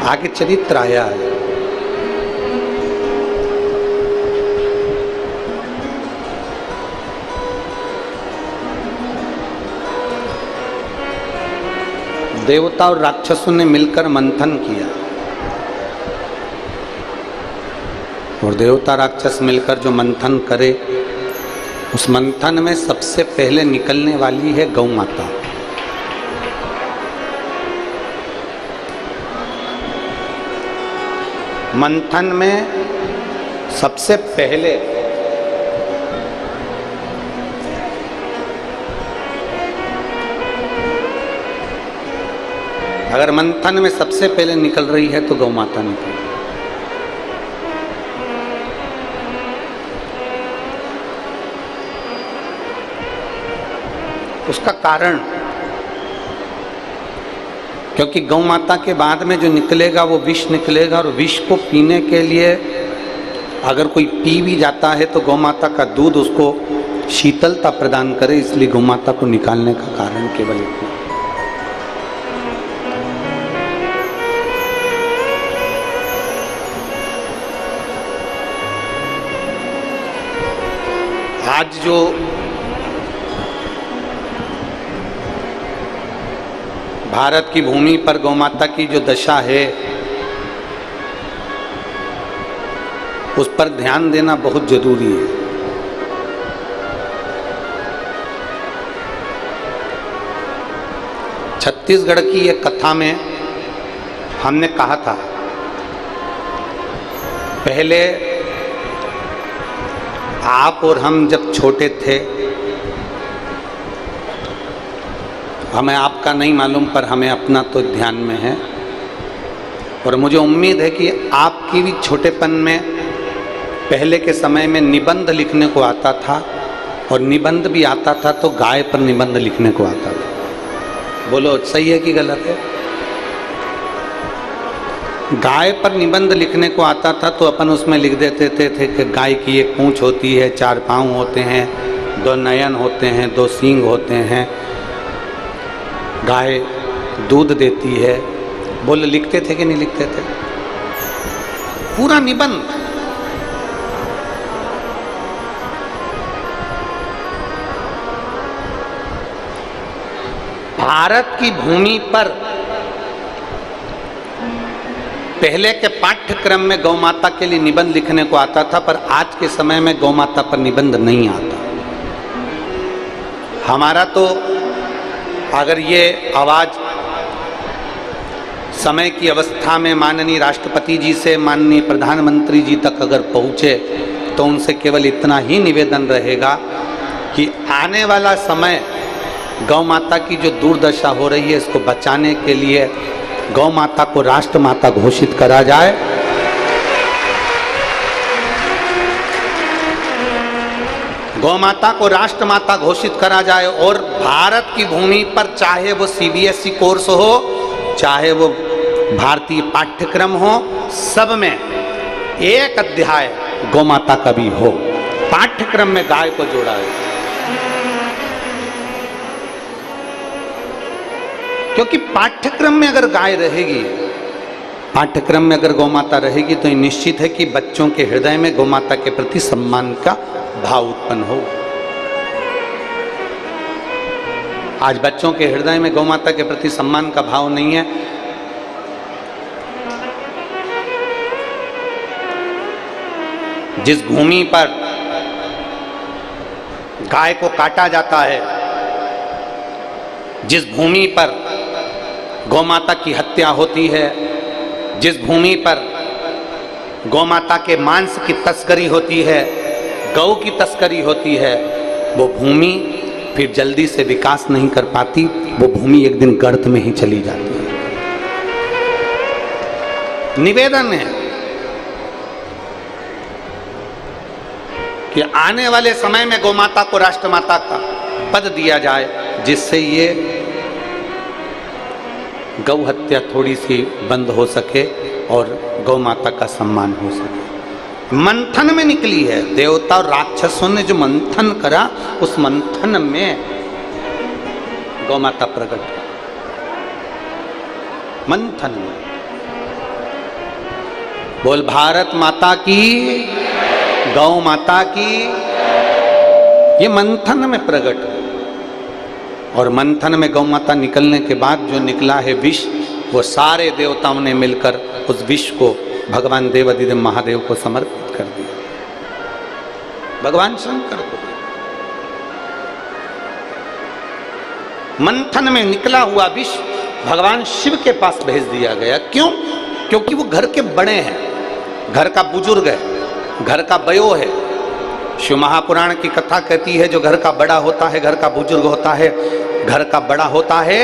आगे चरित्र आया है। देवता और राक्षसों ने मिलकर मंथन किया, और देवता राक्षस मिलकर जो मंथन करे, उस मंथन में सबसे पहले निकलने वाली है गौ माता। मंथन में सबसे पहले अगर मंथन में सबसे पहले निकल रही है तो गौ माता निकल रही है। उसका कारण, क्योंकि गौ माता के बाद में जो निकलेगा वो विष निकलेगा, और विष को पीने के लिए अगर कोई पी भी जाता है तो गौ माता का दूध उसको शीतलता प्रदान करे, इसलिए गौ माता को निकालने का कारण केवल इतना। आज जो भारत की भूमि पर गौ माता की जो दशा है, उस पर ध्यान देना बहुत जरूरी है। छत्तीसगढ़ की एक कथा में हमने कहा था, पहले आप और हम जब छोटे थे, हमें आपका नहीं मालूम पर हमें अपना तो ध्यान में है, और मुझे उम्मीद है कि आपकी भी छोटेपन में पहले के समय में निबंध लिखने को आता था, और निबंध भी आता था तो गाय पर निबंध लिखने को आता था। बोलो सही है कि गलत है? गाय पर निबंध लिखने को आता था तो अपन उसमें लिख देते थे कि गाय की एक पूंछ होती है, 4 पाँव होते हैं, 2 नयन होते हैं, 2 सींग होते हैं, गाय दूध देती है। बोले लिखते थे कि नहीं लिखते थे? पूरा निबंध। भारत की भूमि पर पहले के पाठ्यक्रम में गौ माता के लिए निबंध लिखने को आता था, पर आज के समय में गौ माता पर निबंध नहीं आता। हमारा तो अगर ये आवाज समय की अवस्था में माननीय राष्ट्रपति जी से माननीय प्रधानमंत्री जी तक अगर पहुँचे तो उनसे केवल इतना ही निवेदन रहेगा कि आने वाला समय गौ माता की जो दुर्दशा हो रही है इसको बचाने के लिए गौ माता को राष्ट्र माता घोषित करा जाए। गौ माता को राष्ट्र माता घोषित करा जाए और भारत की भूमि पर चाहे वो सीबीएसई कोर्स हो, चाहे वो भारतीय पाठ्यक्रम हो, सब में एक अध्याय गौ माता का भी हो, पाठ्यक्रम में गाय को जोड़ा है। क्योंकि पाठ्यक्रम में अगर गाय रहेगी, पाठ्यक्रम में अगर गौ माता रहेगी तो निश्चित है कि बच्चों के हृदय में गौ माता के प्रति सम्मान का भाव उत्पन्न हो। आज बच्चों के हृदय में गौ माता के प्रति सम्मान का भाव नहीं है। जिस भूमि पर गाय को काटा जाता है, जिस भूमि पर गौ माता की हत्या होती है, जिस भूमि पर गौ माता के मांस की तस्करी होती है, गौ की तस्करी होती है, वो भूमि फिर जल्दी से विकास नहीं कर पाती, वो भूमि एक दिन गर्त में ही चली जाती है। निवेदन है कि आने वाले समय में गौ माता को राष्ट्र माता का पद दिया जाए, जिससे ये गौ हत्या थोड़ी सी बंद हो सके और गौ माता का सम्मान हो सके। मंथन में निकली है, देवता और राक्षसों ने जो मंथन करा, उस मंथन में गौ माता प्रकट हुई। मंथन में बोल भारत माता की, गौ माता की, ये मंथन में प्रकट हुई। और मंथन में गौ माता निकलने के बाद जो निकला है विष, वो सारे देवताओं ने मिलकर उस विष को भगवान देवाधिदेव महादेव को समर्पित कर दिया, भगवान शंकर को। मंथन में निकला हुआ विष भगवान शिव के पास भेज दिया गया। क्यों? क्योंकि वो घर के बड़े हैं, घर का बुजुर्ग है, घर का बयो है। शिव महापुराण की कथा कहती है जो घर का बड़ा होता है, घर का बुजुर्ग होता है, घर का बड़ा होता है,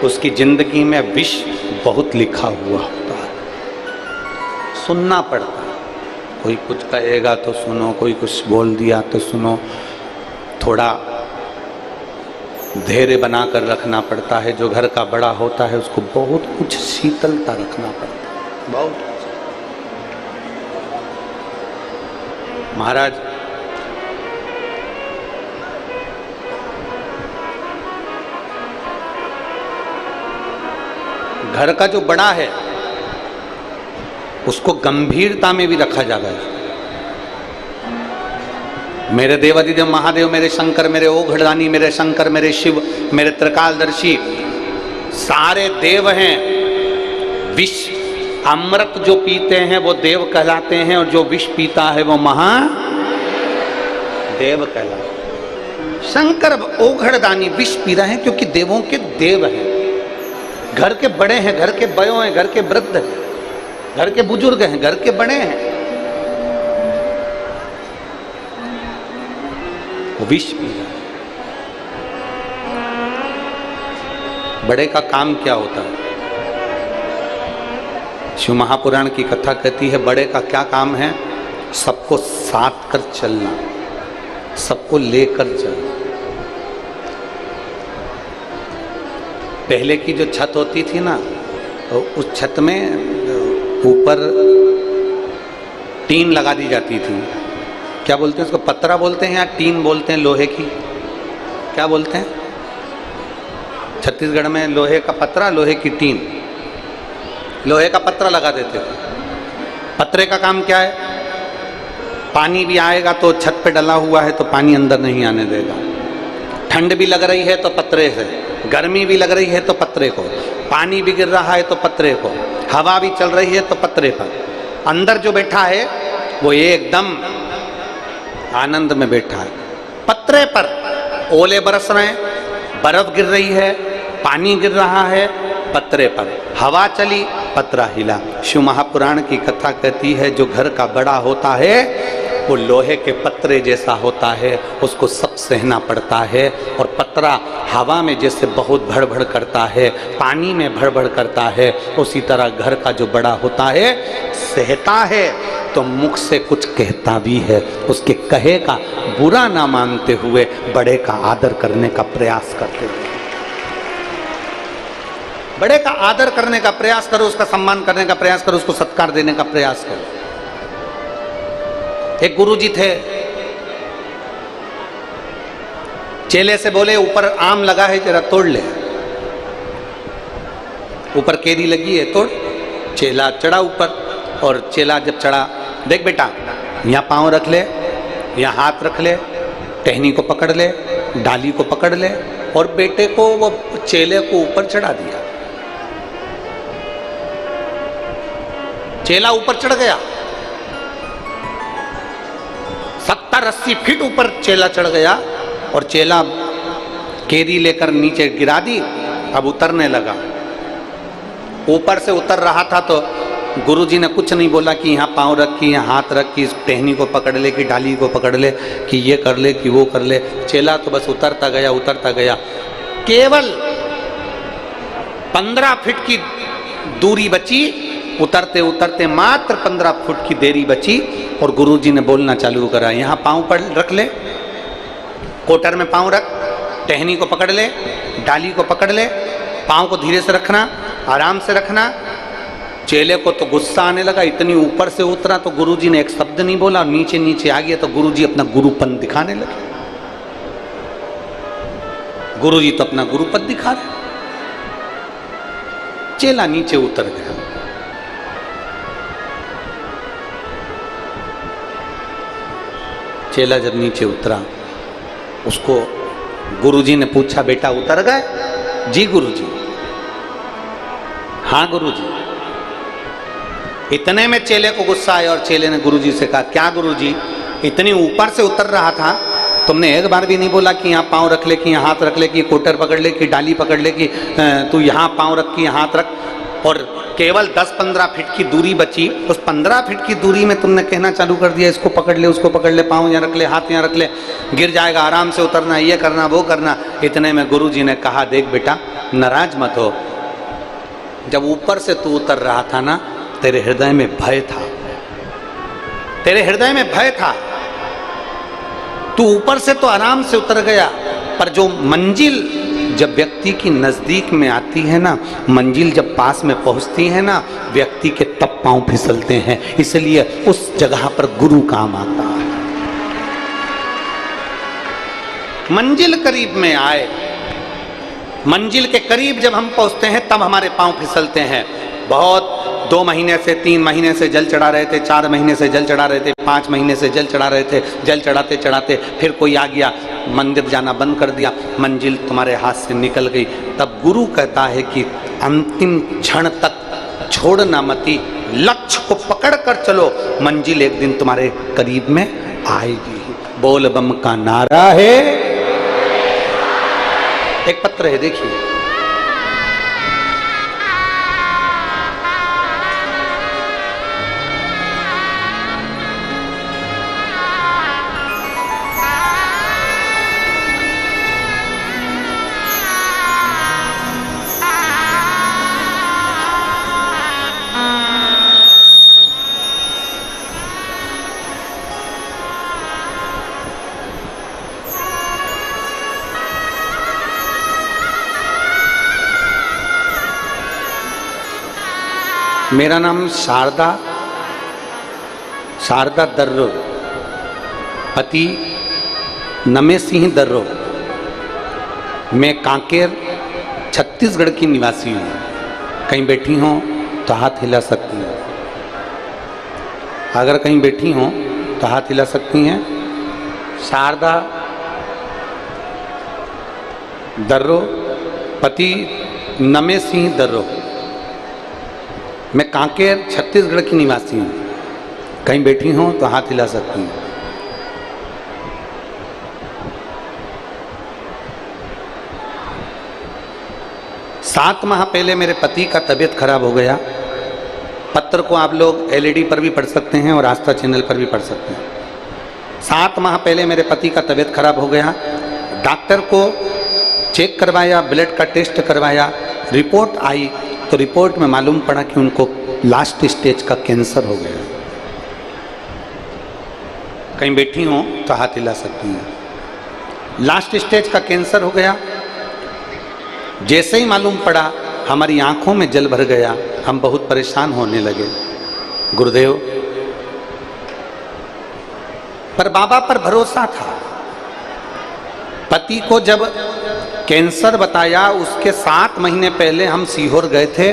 उसकी जिंदगी में विष बहुत लिखा हुआ होता है, सुनना पड़ता है। कोई कुछ कहेगा तो सुनो, कोई कुछ बोल दिया तो सुनो, थोड़ा धैर्य बनाकर रखना पड़ता है। जो घर का बड़ा होता है उसको बहुत कुछ शीतलता रखना पड़ता है, बहुत कुछ। महाराज घर का जो बड़ा है उसको गंभीरता में भी रखा जाता है। मेरे देवाधिदेव महादेव, मेरे शंकर, मेरे ओघड़दानी, मेरे शंकर, मेरे शिव, मेरे त्रिकालदर्शी, सारे देव हैं। विष अमृत जो पीते हैं वो देव कहलाते हैं, और जो विष पीता है वो महादेव कहलाते हैं। शंकर ओघड़दानी विष पी रहे हैं क्योंकि देवों के देव हैं, घर के बड़े हैं, घर के बयो हैं, घर के वृद्ध हैं, घर के बुजुर्ग हैं, घर के बड़े हैं, वो विष पी रहे हैं। बड़े का काम क्या होता है? शिव महापुराण की कथा कहती है बड़े का क्या काम है? सबको साथ कर चलना, सबको लेकर चलना। पहले की जो छत होती थी ना, तो उस छत में ऊपर टीन लगा दी जाती थी। क्या बोलते हैं उसको? पतरा बोलते हैं या टीन बोलते हैं? लोहे की क्या बोलते हैं? छत्तीसगढ़ में लोहे का पतरा, लोहे की टीन, लोहे का पतरा लगा देते थे। पतरे का काम क्या है? पानी भी आएगा तो छत पे डला हुआ है तो पानी अंदर नहीं आने देगा। ठंड भी लग रही है तो पतरे से, गर्मी भी लग रही है तो पतरे को, पानी भी गिर रहा है तो पतरे को, हवा भी चल रही है तो पतरे पर। अंदर जो बैठा है वो एकदम आनंद में बैठा है। पतरे पर ओले बरस रहे हैं, बर्फ गिर रही है, पानी गिर रहा है, पत्रे पर, हवा चली पत्रा हिला। शिव महापुराण की कथा कहती है जो घर का बड़ा होता है वो लोहे के पत्रे जैसा होता है, उसको सब सहना पड़ता है। और पत्रा हवा में जैसे बहुत भड़भड़ करता है, पानी में भड़भड़ करता है, उसी तरह घर का जो बड़ा होता है सहता है तो मुख से कुछ कहता भी है। उसके कहे का बुरा ना मानते हुए बड़े का आदर करने का प्रयास करते हैं। बड़े का आदर करने का प्रयास करो, उसका सम्मान करने का प्रयास करो, उसको सत्कार देने का प्रयास करो। एक गुरुजी थे, चेले से बोले ऊपर आम लगा है जरा तोड़ ले। ऊपर केरी लगी है तोड़। चेला चढ़ा ऊपर और चेला जब चढ़ा, देख बेटा यहाँ पाँव रख ले, यहाँ हाथ रख ले, टहनी को पकड़ ले, डाली को पकड़ ले, और बेटे को वो चेले को ऊपर चढ़ा दिया। चेला ऊपर चढ़ गया, 70-80 फीट ऊपर चेला चढ़ गया और चेला केरी लेकर नीचे गिरा दी। अब उतरने लगा। ऊपर से उतर रहा था तो गुरुजी ने कुछ नहीं बोला कि यहाँ पाँव रख, कि यहाँ हाथ रख, कि इस टहनी को पकड़ ले, कि डाली को पकड़ ले, कि ये कर ले, कि वो कर ले। चेला तो बस उतरता गया। केवल 15 फीट की दूरी बची, उतरते उतरते मात्र 15 फुट की देरी बची और गुरुजी ने बोलना चालू करा, यहाँ पाँव पर रख ले, कोटर में पाँव रख, टहनी को पकड़ ले, डाली को पकड़ ले, पाँव को धीरे से रखना, आराम से रखना। चेले को तो गुस्सा आने लगा, इतनी ऊपर से उतरा तो गुरुजी ने एक शब्द नहीं बोला, नीचे नीचे आ गया तो गुरुजी अपना गुरुपन दिखाने लगे। गुरुजी तो अपना गुरुपन दिखा रहे। चेला नीचे उतर गया। चेला जब नीचे उतरा, उसको गुरुजी ने पूछा, बेटा उतर गए? जी गुरुजी। हाँ गुरुजी। इतने में चेले को गुस्सा आया और चेले ने गुरुजी से कहा, क्या गुरुजी, इतनी ऊपर से उतर रहा था, तुमने एक बार भी नहीं बोला कि यहाँ पाँव रख ले, कि यहाँ हाथ रख ले, कि कोटर पकड़ ले, कि डाली पकड़ ले, कि तू यहाँ पाँव रख, कि यहाँ हाथ रख। और केवल 10-15 फीट की दूरी बची, उस 15 फीट की दूरी में तुमने कहना चालू कर दिया, इसको पकड़ ले, उसको पकड़ ले, पाँव यहाँ रख ले, हाथ यहाँ रख ले, गिर जाएगा, आराम से उतरना, ये करना, वो करना। इतने में गुरुजी ने कहा, देख बेटा नाराज मत हो, जब ऊपर से तू उतर रहा था ना, तेरे हृदय में भय था, तेरे हृदय में भय था। तू ऊपर से तो आराम से उतर गया, पर जो मंजिल जब व्यक्ति की नजदीक में आती है ना, मंजिल जब पास में पहुंचती है ना, व्यक्ति के तब पांव फिसलते हैं। इसलिए उस जगह पर गुरु काम आता है। मंजिल करीब में आए, मंजिल के करीब जब हम पहुंचते हैं तब हमारे पांव फिसलते हैं। बहुत 2 महीने से 3 महीने से जल चढ़ा रहे थे, 4 महीने से जल चढ़ा रहे थे, 5 महीने से जल चढ़ा रहे थे, जल चढ़ाते चढ़ाते फिर कोई आ गया, मंदिर जाना बंद कर दिया, मंजिल तुम्हारे हाथ से निकल गई। तब गुरु कहता है कि अंतिम क्षण तक छोड़ना मती, लक्ष्य को पकड़ कर चलो, मंजिल एक दिन तुम्हारे करीब में आएगी। बोल बम का नारा है। एक पत्र है, देखिए, मेरा नाम शारदा दर्रो, पति नमे सिंह दर्रो। मैं कांकेर छत्तीसगढ़ की निवासी हूँ। कहीं बैठी हो तो हाथ हिला सकती हैं। अगर कहीं बैठी हो तो हाथ हिला सकती हैं। शारदा दर्रो, पति नमे सिंह दर्रो। मैं कांकेर छत्तीसगढ़ की निवासी हूँ। कहीं बैठी हो तो हाथ हिला सकती हूँ। 7 माह पहले मेरे पति का तबीयत खराब हो गया। पत्र को आप लोग LED पर भी पढ़ सकते हैं और आस्था चैनल पर भी पढ़ सकते हैं। 7 माह पहले मेरे पति का तबीयत खराब हो गया। डॉक्टर को चेक करवाया, ब्लड का टेस्ट करवाया, रिपोर्ट आई तो रिपोर्ट में मालूम पड़ा कि उनको लास्ट स्टेज का कैंसर हो गया। कहीं बैठी हो तो हाथ हिला सकती हैं। लास्ट स्टेज का कैंसर हो गया। जैसे ही मालूम पड़ा हमारी आंखों में जल भर गया, हम बहुत परेशान होने लगे। गुरुदेव, पर बाबा पर भरोसा था। पति को जब कैंसर बताया उसके 7 महीने पहले हम सीहोर गए थे,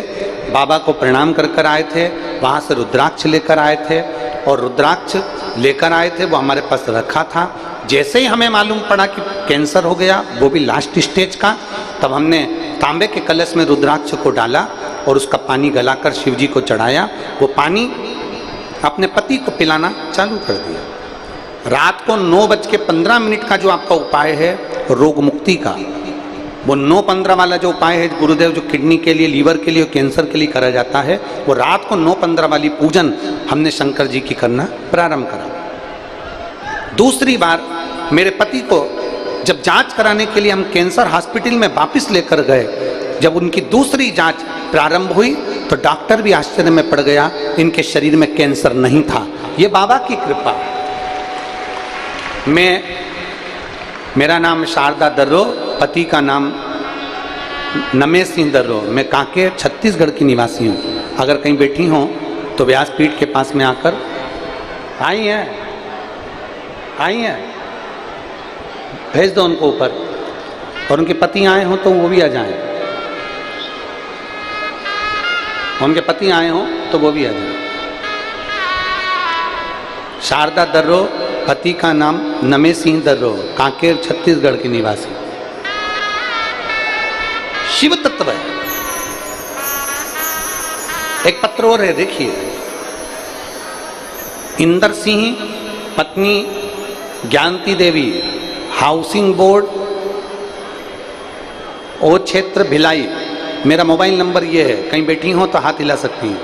बाबा को प्रणाम कर कर आए थे। वहाँ से रुद्राक्ष लेकर आए थे और रुद्राक्ष लेकर आए थे, वो हमारे पास रखा था। जैसे ही हमें मालूम पड़ा कि कैंसर हो गया, वो भी लास्ट स्टेज का, तब हमने तांबे के कलश में रुद्राक्ष को डाला और उसका पानी गलाकर शिव जी को चढ़ाया। वो पानी अपने पति को पिलाना चालू कर दिया। रात को 9:15 का जो आपका उपाय है रोग मुक्ति का, वो 9:15 वाला जो उपाय है गुरुदेव, जो किडनी के लिए, लीवर के लिए, कैंसर के लिए करा जाता है, वो रात को 9:15 वाली पूजन हमने शंकर जी की करना प्रारंभ करा। दूसरी बार मेरे पति को जब जांच कराने के लिए हम कैंसर हॉस्पिटल में वापस लेकर गए, जब उनकी दूसरी जांच प्रारंभ हुई तो डॉक्टर भी आश्चर्य में पड़ गया, इनके शरीर में कैंसर नहीं था। ये बाबा की कृपा। मेरा नाम शारदा दर्रो, पति का नाम नमेश सिंह दर्रो। मैं कांकेर छत्तीसगढ़ की निवासी हूँ। अगर कहीं बैठी हों तो व्यासपीठ के पास में आकर आई हैं, भेज दो उनको ऊपर, और उनके पति आए हों तो वो भी आ जाएं। उनके पति आए हों तो वो भी आ जाएं। शारदा दर्रो, पति का नाम नमेश सिंह दर्रो, कांकेर छत्तीसगढ़ के निवासी। शिव तत्व है। एक पत्र और है, देखिए। इंदर सिंह पत्नी ज्ञानती देवी, हाउसिंग बोर्ड ओ क्षेत्र भिलाई। मेरा मोबाइल नंबर ये है, कहीं बैठी हो तो हाथ हिला सकती हैं।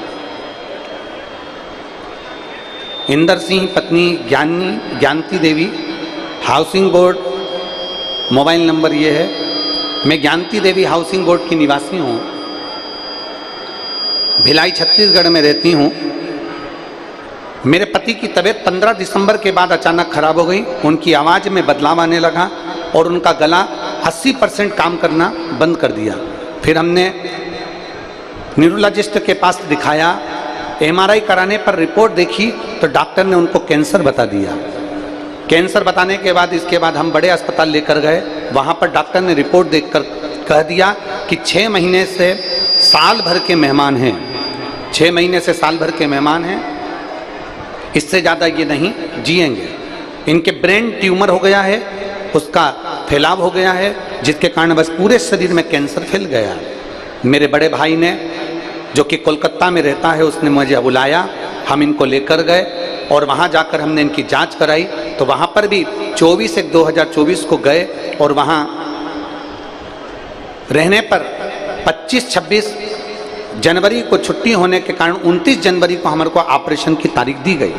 इंदर सिंह पत्नी Gyanti Devi, housing board, mobile number ये है। मैं ज्ञानती देवी हाउसिंग बोर्ड की निवासी हूँ, भिलाई छत्तीसगढ़ में रहती हूँ। मेरे पति की तबीयत 15 दिसंबर के बाद अचानक खराब हो गई। उनकी आवाज़ में बदलाव आने लगा और उनका गला 80% काम करना बंद कर दिया। फिर हमने न्यूरोलॉजिस्ट के पास दिखाया। MRI कराने पर रिपोर्ट देखी तो डॉक्टर ने उनको कैंसर बता दिया। कैंसर बताने के बाद इसके बाद हम बड़े अस्पताल लेकर गए। वहाँ पर डॉक्टर ने रिपोर्ट देखकर कह दिया कि 6 महीने से साल भर के मेहमान हैं। 6 महीने से साल भर के मेहमान हैं, इससे ज़्यादा ये नहीं जिएंगे। इनके ब्रेन ट्यूमर हो गया है, उसका फैलाव हो गया है, जिसके कारण बस पूरे शरीर में कैंसर फैल गया। मेरे बड़े भाई ने, जो कि कोलकाता में रहता है, उसने मुझे बुलाया। हम इनको लेकर गए और वहाँ जाकर हमने इनकी जांच कराई। तो वहाँ पर भी 24/1/2024 को गए और वहाँ रहने पर 25-26 जनवरी को छुट्टी होने के कारण 29 जनवरी को हमारे को ऑपरेशन की तारीख दी गई।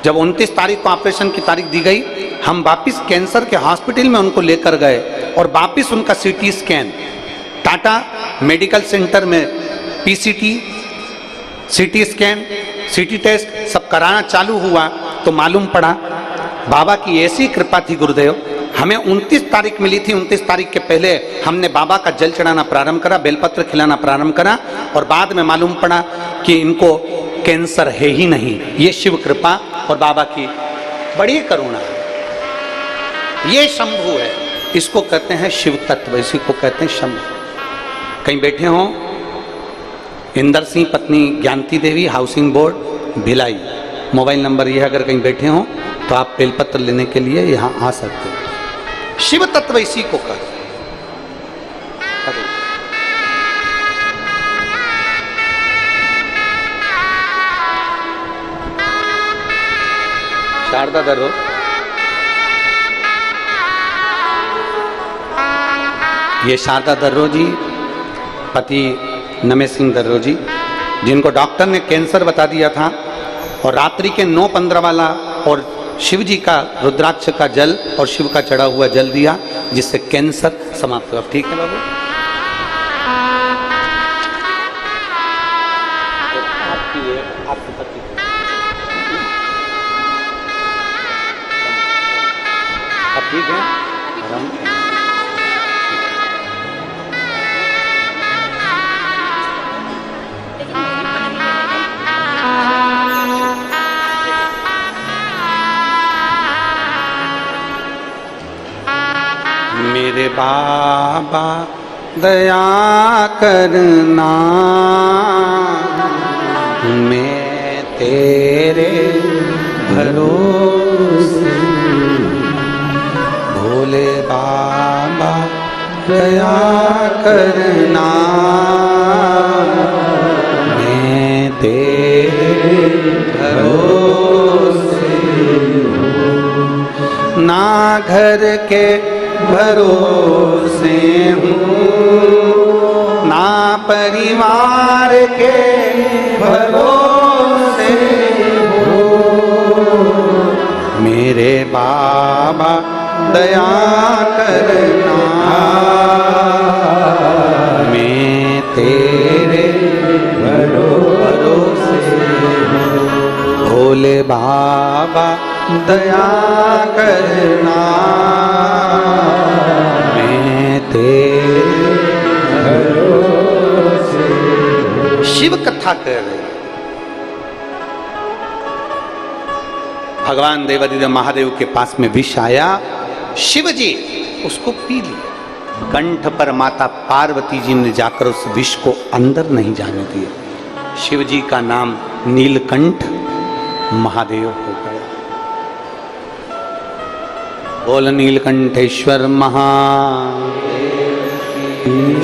जब 29 तारीख को ऑपरेशन की तारीख दी गई, हम वापस कैंसर के हॉस्पिटल में उनको लेकर गए और वापस उनका CT scan Tata Medical Centre में PCT, CT scan, CT test सब कराना चालू हुआ तो मालूम पड़ा बाबा की ऐसी कृपा थी गुरुदेव। हमें 29 तारीख मिली थी। 29 तारीख के पहले हमने बाबा का जल चढ़ाना प्रारंभ करा, बेलपत्र खिलाना प्रारंभ करा और बाद में मालूम पड़ा कि इनको कैंसर है ही नहीं। ये शिव कृपा और बाबा की बड़ी करुणा है। ये शंभु है, इसको कहते हैं शिव तत्व, इसी को कहते हैं शंभु। कहीं बैठे हों, इंदर सिंह पत्नी Gyanti Devi, housing board Bhilai, mobile number ये है। अगर कहीं बैठे हों तो आप बेलपत्र लेने के लिए यहाँ आ सकते हैं। शिव तत्व इसी को कहते हैं। शारदा दर्रो, ये शारदा दर्रो जी पति नमे सिंह दर्रो जी, जिनको डॉक्टर ने कैंसर बता दिया था, और रात्रि के 9:15 वाला और शिव जी का रुद्राक्ष का जल और शिव का चढ़ा हुआ जल दिया, जिससे कैंसर समाप्त हुआ। ठीक है बाबू? आपके पति अब ठीक है? मेरे बाबा दया करना, मैं तेरे भरोसे, भोले बाबा दया करना, मैं तेरे भरोसे हूँ, ना घर के भरोसे हूँ, ना परिवार के भरोसे हूँ, मेरे बाबा दया करना, मैं तेरे भरोसे हूँ, भोले बाबा दया करना, मैं तेरे भरोसे हूँ। शिव कथा कर रहे, भगवान देवादिदेव महादेव के पास में विष आया, शिव जी उसको पी लिया। कंठ पर माता पार्वती जी ने जाकर उस विष को अंदर नहीं जाने दिया। शिव जी का नाम नीलकंठ महादेव हो गया। बोल नीलकंठेश्वर महादेव।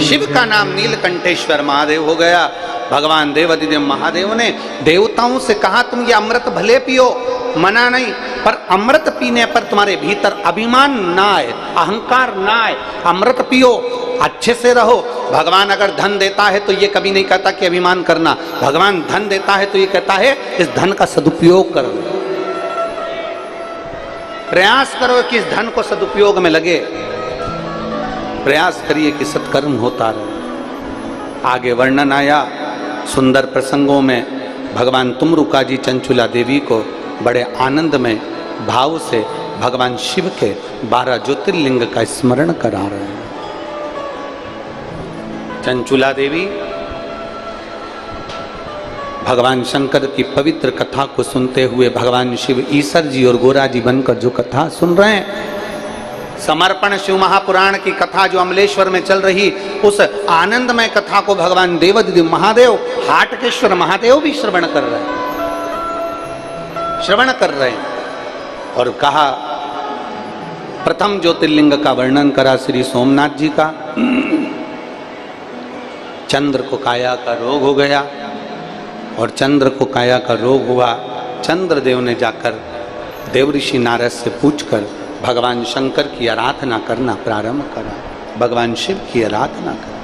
शिव का नाम नीलकंठेश्वर महादेव हो गया। भगवान देवादिदेव महादेव ने देवताओं से कहा, तुम ये अमृत भले पियो, मना नहीं, पर अमृत पीने पर तुम्हारे भीतर अभिमान ना आए, अहंकार ना आए, अमृत पियो, अच्छे से रहो। भगवान अगर धन देता है तो ये कभी नहीं कहता कि अभिमान करना, भगवान धन देता है तो ये कहता है इस धन का सदुपयोग करो, प्रयास करो कि इस धन को सदुपयोग में लगे, प्रयास करिए कि सत्कर्म होता रहे। आगे वर्णन आया सुंदर प्रसंगों में, भगवान तुमरुका जी चंचुला देवी को बड़े आनंद में भाव से भगवान शिव के 12 ज्योतिर्लिंग का स्मरण करा रहे हैं। चंचुला देवी भगवान शंकर की पवित्र कथा को सुनते हुए भगवान शिव ईश्वर जी और गोरा जी बनकर जो कथा सुन रहे हैं, समर्पण शिव महापुराण की कथा जो अमलेश्वर में चल रही, उस आनंदमय कथा को भगवान देवादिदेव महादेव, हाटकेश्वर महादेव भी श्रवण कर रहे हैं, श्रवण कर रहे हैं। और कहा, प्रथम ज्योतिर्लिंग का वर्णन करा श्री सोमनाथ जी का। चंद्र को काया का रोग हो गया, और चंद्र को काया का रोग हुआ। चंद्रदेव ने जाकर देवऋषि नारद से पूछकर भगवान शंकर की आराधना करना प्रारंभ करा, भगवान शिव की आराधना करा।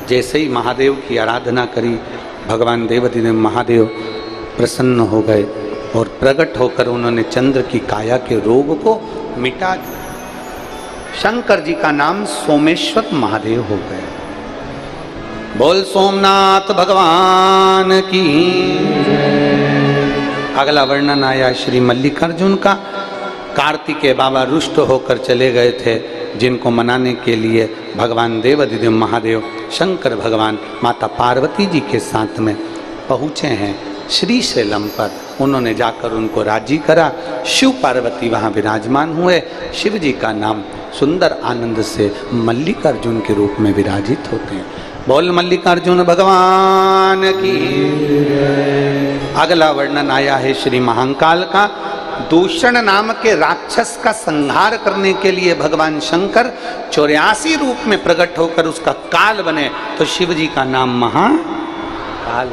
जैसे ही महादेव की आराधना करी, भगवान देवादिदेव महादेव प्रसन्न हो गए और प्रकट होकर उन्होंने चंद्र की काया के रोग को मिटा दिया। शंकर जी का नाम सोमेश्वर महादेव हो गए। बोल सोमनाथ भगवान की। अगला वर्णन आया श्री मल्लिकार्जुन का। कार्तिकेय बाबा रुष्ट होकर चले गए थे, जिनको मनाने के लिए भगवान देवादिदेव महादेव शंकर भगवान माता पार्वती जी के साथ में पहुँचे हैं श्री शैलम पर। उन्होंने जाकर उनको राजी करा। शिव पार्वती वहाँ विराजमान हुए। शिव जी का नाम सुंदर आनंद से मल्लिकार्जुन के रूप में विराजित होते हैं। बोल मल्लिकार्जुन भगवान की। अगला वर्णन आया है श्री महाकाल का। दूषण नाम के राक्षस का संहार करने के लिए भगवान शंकर 84 रूप में प्रकट होकर उसका काल बने, तो शिव जी का नाम महाकाल।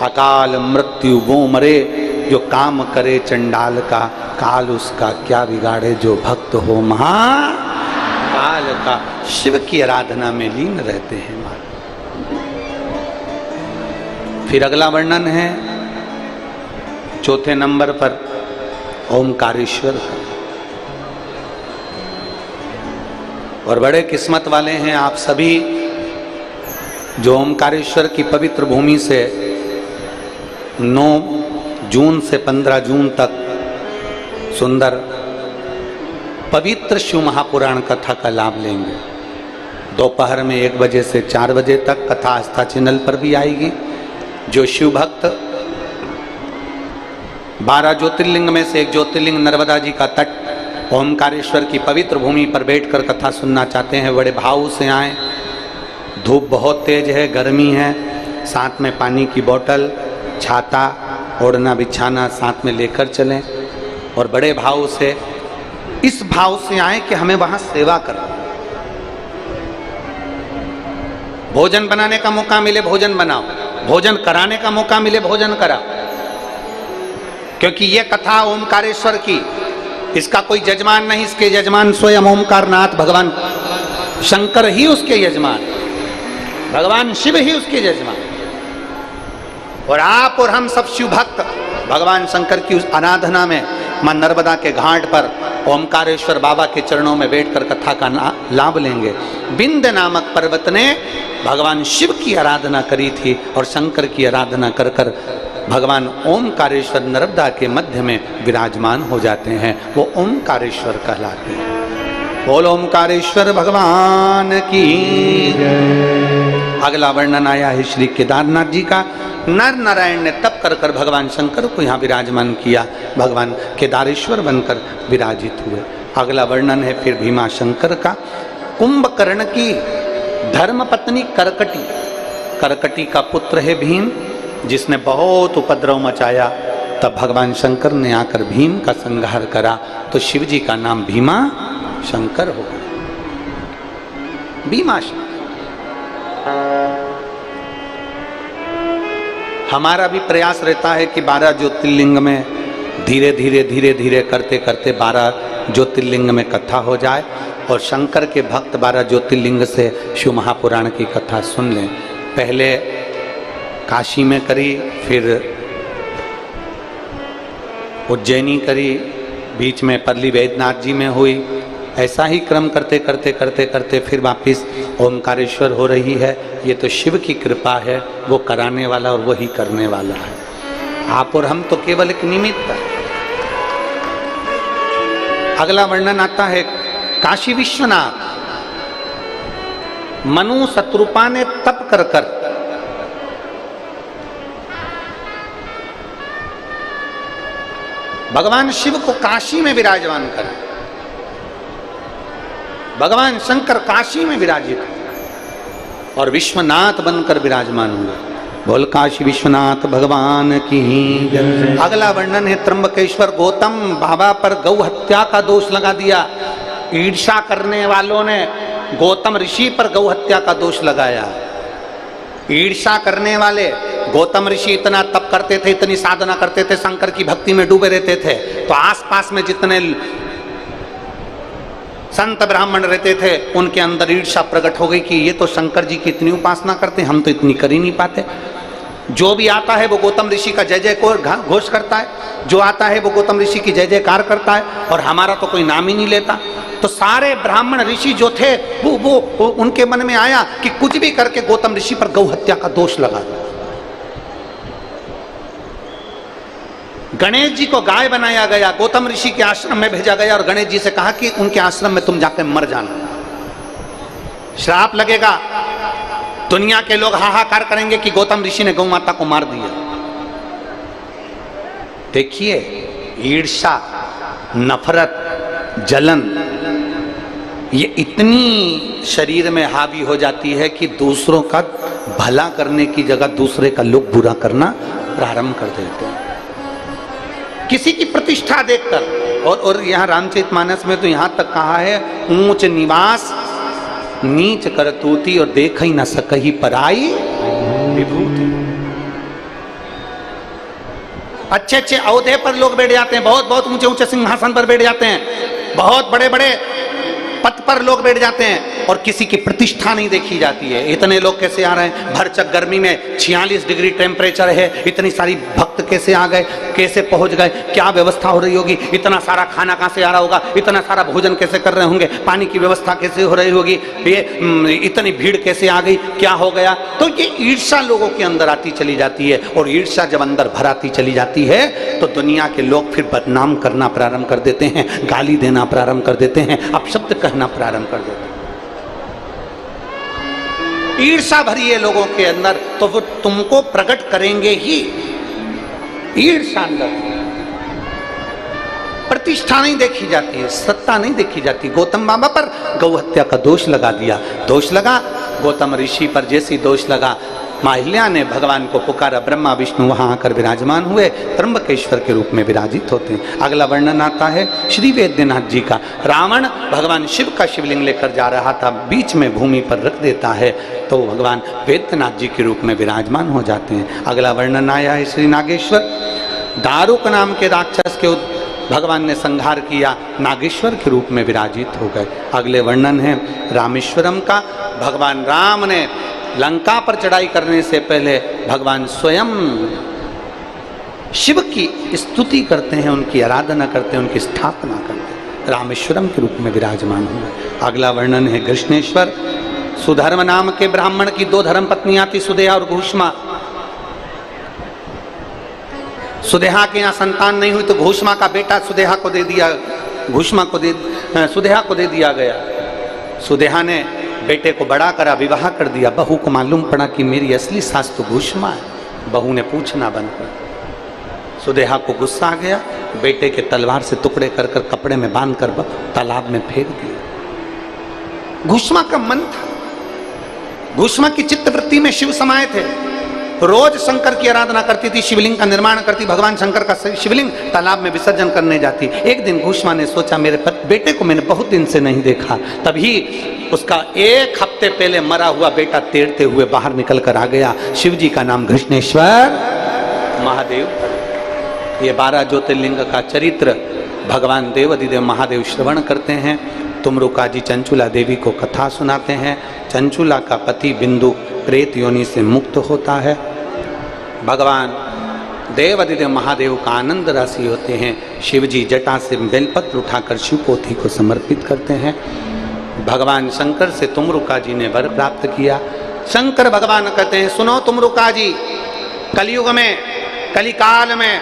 अकाल मृत्यु वो मरे, जो काम करे चंडाल का, काल उसका क्या बिगाड़े जो भक्त हो महाकाल। काल का शिव की आराधना में लीन रहते हैं। फिर अगला वर्णन है चौथे नंबर पर ओमकारेश्वर का। और बड़े किस्मत वाले हैं आप सभी जो ओमकारेश्वर की पवित्र भूमि से 9 जून से 15 जून तक सुंदर पवित्र शिव महापुराण कथा का लाभ लेंगे। दोपहर में 1 बजे से 4 बजे तक कथा आस्था चैनल पर भी आएगी। जो शिव भक्त 12 ज्योतिर्लिंग में से एक ज्योतिर्लिंग नर्मदा जी का तट ओमकारेश्वर की पवित्र भूमि पर बैठकर कथा सुनना चाहते हैं, बड़े भाव से आएं। धूप बहुत तेज है, गर्मी है, साथ में पानी की बोतल, छाता, ओढ़ना बिछाना साथ में लेकर चलें और बड़े भाव से, इस भाव से आए कि हमें वहां सेवा करें। भोजन बनाने का मौका मिले भोजन बनाओ, भोजन कराने का मौका मिले भोजन कराओ, क्योंकि यह कथा ओमकारेश्वर की, इसका कोई यजमान नहीं, इसके यजमान स्वयं ओमकारनाथ भगवान शंकर ही उसके यजमान, भगवान शिव ही उसके यजमान। और आप और हम सब शिव भक्त भगवान शंकर की उस आराधना में मां नर्मदा के घाट पर ओमकारेश्वर बाबा के चरणों में बैठकर कथा का लाभ लेंगे। बिंद नामक पर्वत ने भगवान शिव की आराधना करी थी और शंकर की आराधना कर कर भगवान ओमकारेश्वर नर्मदा के मध्य में विराजमान हो जाते हैं, वो ओमकारेश्वर कहलाते हैं। बोल ओमकारेश्वर भगवान की। अगला वर्णन आया है श्री केदारनाथ जी का। नर नारायण ने तप कर कर भगवान शंकर को यहाँ विराजमान किया, भगवान केदारेश्वर बनकर विराजित हुए। अगला वर्णन है फिर भीमा शंकर का। कुंभकर्ण की धर्मपत्नी करकटी, करकटी का पुत्र है भीम, जिसने बहुत उपद्रव मचाया, तब भगवान शंकर ने आकर भीम का संहार करा, तो शिव जी का नाम भीमा शंकर हो गया। भीमा शंकर। हमारा भी प्रयास रहता है कि 12 ज्योतिर्लिंग में धीरे धीरे धीरे धीरे करते करते 12 ज्योतिर्लिंग में कथा हो जाए और शंकर के भक्त 12 ज्योतिर्लिंग से शिव महापुराण की कथा सुन लें। पहले काशी में करी, फिर उज्जैनी करी, बीच में परली वैद्यनाथ जी में हुई, ऐसा ही क्रम करते करते करते करते फिर वापिस ओमकारेश्वर हो रही है। ये तो शिव की कृपा है, वो कराने वाला और वही करने वाला है। आप और हम तो केवल एक निमित्त है। अगला वर्णन आता है काशी विश्वनाथ। मनु शत्रुपा ने तप कर कर भगवान शिव को काशी में विराजमान कर, भगवान शंकर काशी में विराजित और विश्वनाथ बनकर विराजमान हुए। बोल काशी विश्वनाथ भगवान की। अगला वर्णन है त्र्यंबकेश्वर गौतम बाबा पर गौ हत्या का दोष लगा दिया। ईर्ष्या करने वालों ने गौतम ऋषि पर गौ हत्या का दोष लगाया। ईर्ष्या करने वाले, गौतम ऋषि इतना तप करते थे, इतनी साधना करते थे, शंकर की भक्ति में डूबे रहते थे, तो आसपास में जितने संत ब्राह्मण रहते थे उनके अंदर ईर्ष्या प्रकट हो गई कि ये तो शंकर जी की इतनी उपासना करते, हम तो इतनी कर ही नहीं पाते। जो भी आता है वो गौतम ऋषि का जय जय घोष करता है, जो आता है वो गौतम ऋषि की जय जयकार करता है, और हमारा तो कोई नाम ही नहीं लेता। तो सारे ब्राह्मण ऋषि जो थे वो उनके मन में आया कि कुछ भी करके गौतम ऋषि पर गौ हत्या का दोष लगा दो। गणेश जी को गाय बनाया गया, गौतम ऋषि के आश्रम में भेजा गया और गणेश जी से कहा कि उनके आश्रम में तुम जाकर मर जाना, श्राप लगेगा, दुनिया के लोग हाहाकार करेंगे कि गौतम ऋषि ने गौ माता को मार दिया। देखिए ईर्ष्या, नफरत, जलन ये इतनी शरीर में हावी हो जाती है कि दूसरों का भला करने की जगह दूसरे का लोग बुरा करना प्रारंभ कर देते हैं, किसी की प्रतिष्ठा देखकर। और यहाँ रामचरितमानस में तो यहाँ तक कहा है, ऊंच निवास नीच करतूती और देख ही न सकही पराई विभूति। अच्छे अच्छे औहदे पर लोग बैठ जाते हैं, बहुत बहुत ऊंचे ऊंचे सिंहासन पर बैठ जाते हैं, बहुत बड़े बड़े पद पर लोग बैठ जाते हैं और किसी की प्रतिष्ठा नहीं देखी जाती है। इतने लोग कैसे आ रहे हैं, भरचक गर्मी में 46 डिग्री टेम्परेचर है, इतनी सारी भक्त कैसे आ गए, कैसे पहुंच गए, क्या व्यवस्था हो रही होगी, इतना सारा खाना कहाँ से आ रहा होगा, इतना सारा भोजन कैसे कर रहे होंगे, पानी की व्यवस्था कैसे हो रही होगी, ये इतनी भीड़ कैसे आ गई, क्या हो गया। तो ये ईर्ष्या लोगों के अंदर आती चली जाती है, और ईर्ष्या जब अंदर भर आती चली जाती है तो दुनिया के लोग फिर बदनाम करना प्रारंभ कर देते हैं, गाली देना प्रारंभ कर देते हैं, अपशब्द कहना प्रारंभ कर देते हैं। ईर्ष्या भरी है लोगों के अंदर, तो वो तुमको प्रकट करेंगे ही। ईर्ष्या अंदर, प्रतिष्ठा नहीं देखी जाती है, सत्ता नहीं देखी जाती। गौतम बाबा पर गौ हत्या का दोष लगा दिया, दोष लगा गौतम ऋषि पर, जैसी दोष लगा माहिल्या ने भगवान को पुकारा, ब्रह्मा विष्णु वहां आकर विराजमान हुए, त्र्यंबकेश्वर के रूप में विराजित होते हैं। अगला वर्णन आता है श्री वैद्यनाथ जी का। रावण भगवान शिव का शिवलिंग लेकर जा रहा था, बीच में भूमि पर रख देता है, तो भगवान वैद्यनाथ जी के रूप में विराजमान हो जाते हैं। अगला वर्णन आया है श्री नागेश्वर। दारुक नाम के राक्षस के भगवान ने संहार किया, नागेश्वर के रूप में विराजित हो गए। अगले वर्णन है रामेश्वरम का। भगवान राम ने लंका पर चढ़ाई करने से पहले भगवान स्वयं शिव की स्तुति करते हैं, उनकी आराधना करते हैं, उनकी स्थापना करते हैं, रामेश्वरम के रूप में विराजमान हुए। अगला वर्णन है कृष्णेश्वर। सुधर्म नाम के ब्राह्मण की 2 धर्म पत्नियां थी, सुदेहा और घूष्मा। सुदेहा के यहाँ संतान नहीं हुई तो घूष्मा का बेटा सुदेहा को दे दिया, सुदेहा को दे दिया गया। सुदेहा ने बेटे को बड़ा करा, विवाह कर दिया। बहू को मालूम पड़ा कि मेरी असली सास तो घूष्मा है। बहू ने पूछना बंद कर। सुदेहा को गुस्सा आ गया, बेटे के तलवार से टुकड़े कर कर कपड़े में बांध कर तालाब में फेंक दिया। घूष्मा का मन था, घूष्मा की चित्तवृत्ति में शिव समाये थे। रोज शंकर की आराधना करती थी, शिवलिंग का निर्माण करती, भगवान शंकर का शिवलिंग तालाब में विसर्जन करने जाती। एक दिन घूष्मा ने सोचा मेरे बेटे को मैंने बहुत दिन से नहीं देखा, तभी उसका 1 हफ्ते पहले मरा हुआ बेटा तैरते हुए बाहर निकल कर आ गया। शिव जी का नाम कृष्णेश्वर महादेव। ये 12 ज्योतिर्लिंग का चरित्र भगवान देवाधिदेव महादेव श्रवण करते हैं। तुमरुका जी चंचुला देवी को कथा सुनाते हैं। चंचुला का पति बिंदु प्रेत योनि से मुक्त होता है। भगवान देवाधिदेव महादेव का आनंद राशि होते हैं। शिव जी जटा से बेलपत्र उठाकर शिव पोथी को समर्पित करते हैं। भगवान शंकर से तुमरुका जी ने वर प्राप्त किया। शंकर भगवान कहते हैं सुनो तुमरुका जी, कलयुग में, कलिकाल में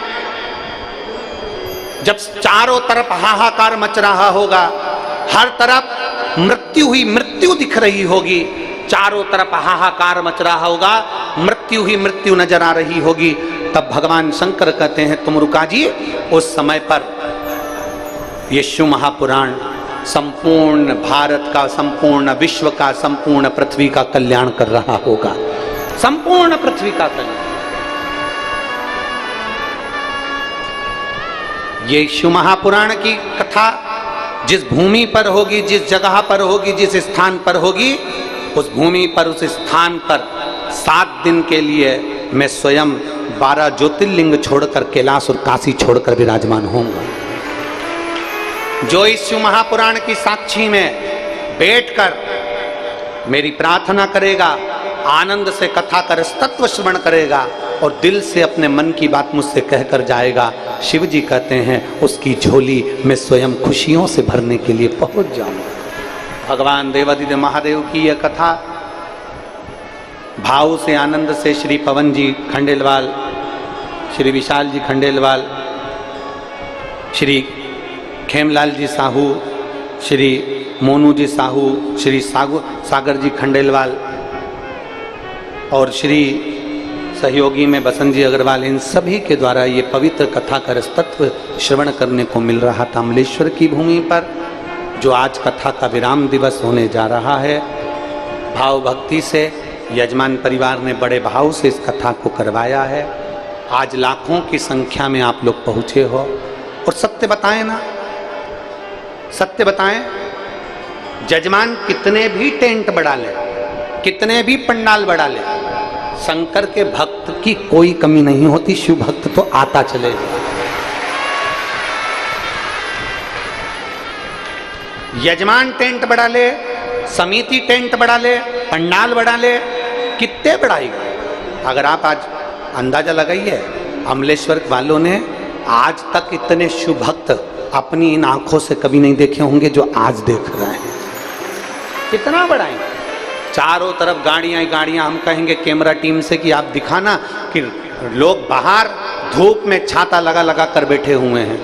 जब चारों तरफ हाहाकार मच रहा होगा, हर तरफ मृत्यु ही मृत्यु दिख रही होगी, चारों तरफ हाहाकार मच रहा होगा, मृत्यु ही मृत्यु नजर आ रही होगी, तब भगवान शंकर कहते हैं तुमरुका जी, उस समय पर ये शिव महापुराण संपूर्ण भारत का, संपूर्ण विश्व का, संपूर्ण पृथ्वी का कल्याण कर रहा होगा। संपूर्ण पृथ्वी का कल्याण। ये शिव महापुराण की कथा जिस भूमि पर होगी, जिस जगह पर होगी, जिस स्थान पर होगी, उस भूमि पर, उस स्थान पर 7 दिन के लिए मैं स्वयं 12 ज्योतिर्लिंग छोड़कर, कैलाश और काशी छोड़कर विराजमान होऊंगा। जो इस शिव महापुराण की साक्षी में बैठकर मेरी प्रार्थना करेगा, आनंद से कथा कर तत्व श्रवण करेगा और दिल से अपने मन की बात मुझसे कहकर जाएगा, शिव जी कहते हैं उसकी झोली मैं स्वयं खुशियों से भरने के लिए पहुंच जाऊंगा। भगवान देवाधिदेव महादेव की यह कथा भाव से, आनंद से श्री पवन जी खंडेलवाल, श्री विशाल जी खंडेलवाल, श्री खेमलाल जी साहू, श्री मोनू जी साहू, श्री सागर जी खंडेलवाल और श्री सहयोगी में बसंत जी अग्रवाल, इन सभी के द्वारा ये पवित्र कथा का तत्व श्रवण करने को मिल रहा था अमलेश्वर की भूमि पर, जो आज कथा का विराम दिवस होने जा रहा है। भाव भक्ति से यजमान परिवार ने बड़े भाव से इस कथा को करवाया है। आज लाखों की संख्या में आप लोग पहुँचे हो। और सत्य बताएं ना, सत्य बताएं, जजमान कितने भी टेंट बढ़ा ले, कितने भी पंडाल बढ़ा ले, शंकर के भक्त की कोई कमी नहीं होती। शिव भक्त तो आता चले जाए। यजमान टेंट बढ़ा ले, समिति टेंट बढ़ा ले, पंडाल बढ़ा ले, कितने बढ़ाएगा। अगर आप आज अंदाजा लगाइए, अमलेश्वर वालों ने आज तक इतने शुभ भक्त अपनी इन आंखों से कभी नहीं देखे होंगे जो आज देख रहे हैं। कितना बढ़ाएंगे, चारों तरफ गाड़ियां ही गाड़ियां। हम कहेंगे कैमरा टीम से कि आप दिखाना कि लोग बाहर धूप में छाता लगा लगा कर बैठे हुए हैं,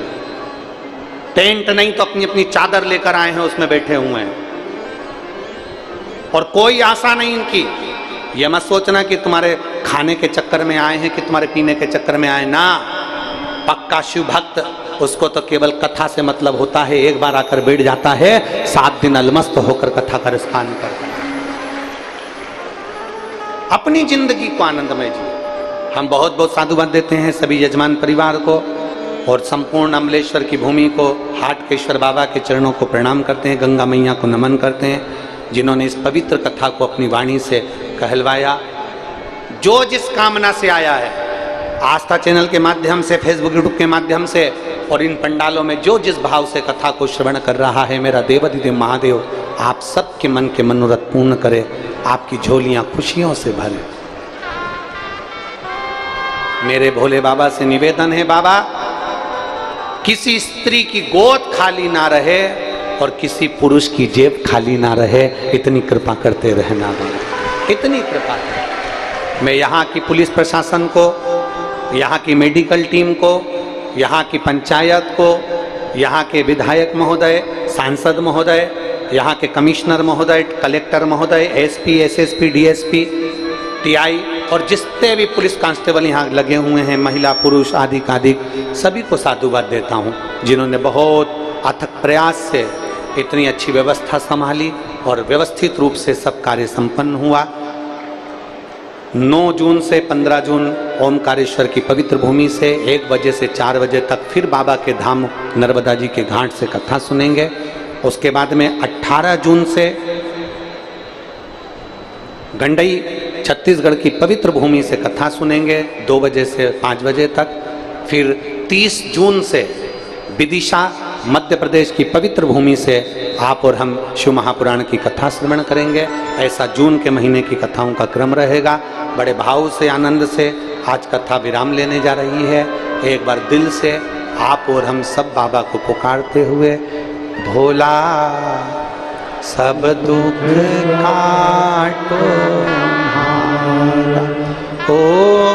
टेंट नहीं तो अपनी अपनी चादर लेकर आए हैं, उसमें बैठे हुए हैं, और कोई आशा नहीं इनकी। ये मत सोचना कि तुम्हारे खाने के चक्कर में आए हैं कि तुम्हारे पीने के चक्कर में आए ना। पक्का शिव भक्त, उसको तो केवल कथा से मतलब होता है। एक बार आकर बैठ जाता है, 7 दिन अलमस्त होकर कथा का रसपान करता है। अपनी जिंदगी को आनंदमय जी। हम बहुत बहुत साधुवाद देते हैं सभी यजमान परिवार को और संपूर्ण अमलेश्वर की भूमि को, हाटकेश्वर बाबा के चरणों को प्रणाम करते हैं, गंगा मैया को नमन करते हैं, जिन्होंने इस पवित्र कथा को अपनी वाणी से कहलवाया। जो जिस कामना से आया है, आस्था चैनल के माध्यम से, फेसबुक यूट्यूब के माध्यम से और इन पंडालों में जो जिस भाव से कथा को श्रवण कर रहा है, मेरा देवाधिदेव महादेव आप सबके मन के मनोरथ पूर्ण करे, आपकी झोलियां खुशियों से भरे। मेरे भोले बाबा से निवेदन है, बाबा किसी स्त्री की गोद खाली ना रहे और किसी पुरुष की जेब खाली ना रहे, इतनी कृपा करते रहना बाबा, इतनी कृपा। मैं यहाँ की पुलिस प्रशासन को, यहाँ की मेडिकल टीम को, यहाँ की पंचायत को, यहाँ के विधायक महोदय, सांसद महोदय, यहाँ के कमिश्नर महोदय, कलेक्टर महोदय, एसपी, एसएसपी, डीएसपी, टीआई और जितने भी पुलिस कांस्टेबल यहाँ लगे हुए हैं, महिला पुरुष आदि आदि, सभी को साधुवाद देता हूँ, जिन्होंने बहुत अथक प्रयास से इतनी अच्छी व्यवस्था संभाली और व्यवस्थित रूप से सब कार्य संपन्न हुआ। 9 जून से 15 जून ओमकारेश्वर की पवित्र भूमि से 1 बजे से 4 बजे तक फिर बाबा के धाम नर्मदा जी के घाट से कथा सुनेंगे। उसके बाद में 18 जून से गंडई छत्तीसगढ़ की पवित्र भूमि से कथा सुनेंगे 2 बजे से 5 बजे तक। फिर 30 जून से विदिशा मध्य प्रदेश की पवित्र भूमि से आप और हम शिव महापुराण की कथा श्रवण करेंगे। ऐसा जून के महीने की कथाओं का क्रम रहेगा। बड़े भाव से, आनंद से आज कथा विराम लेने जा रही है। एक बार दिल से आप और हम सब बाबा को पुकारते हुए, भोला सब दुख काटो हमारा, ओ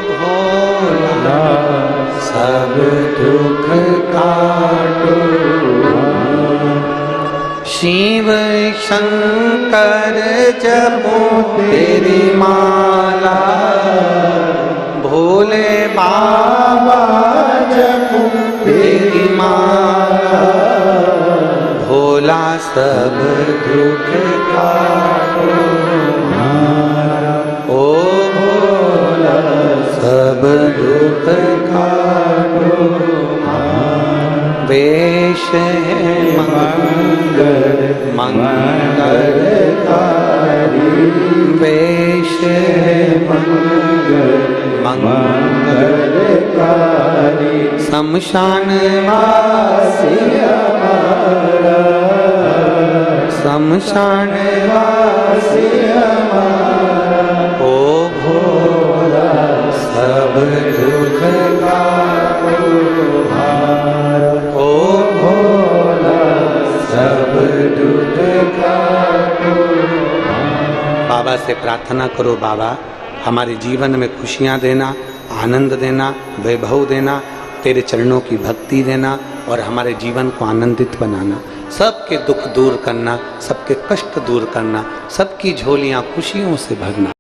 भोला सब दुख काटो, शिव शंकर जपो तेरी माला, भोले बाबा जपो तेरी माला, भोला सब दुख काटो हमारा, ओ भोला सब दुख काटो हमारा। वेश है मंगल मंगलकारी, वेश है मंगलकारी, शमशान वासी हमारा, शमशान वासी हमारा, ओ भोला सब दुख काटो हमारा, ओ भोला सब दुख काटो। बाबा से प्रार्थना करो, बाबा हमारे जीवन में खुशियाँ देना, आनंद देना, वैभव देना, तेरे चरणों की भक्ति देना और हमारे जीवन को आनंदित बनाना, सबके दुख दूर करना, सबके कष्ट दूर करना, सबकी झोलियाँ खुशियों से भरना।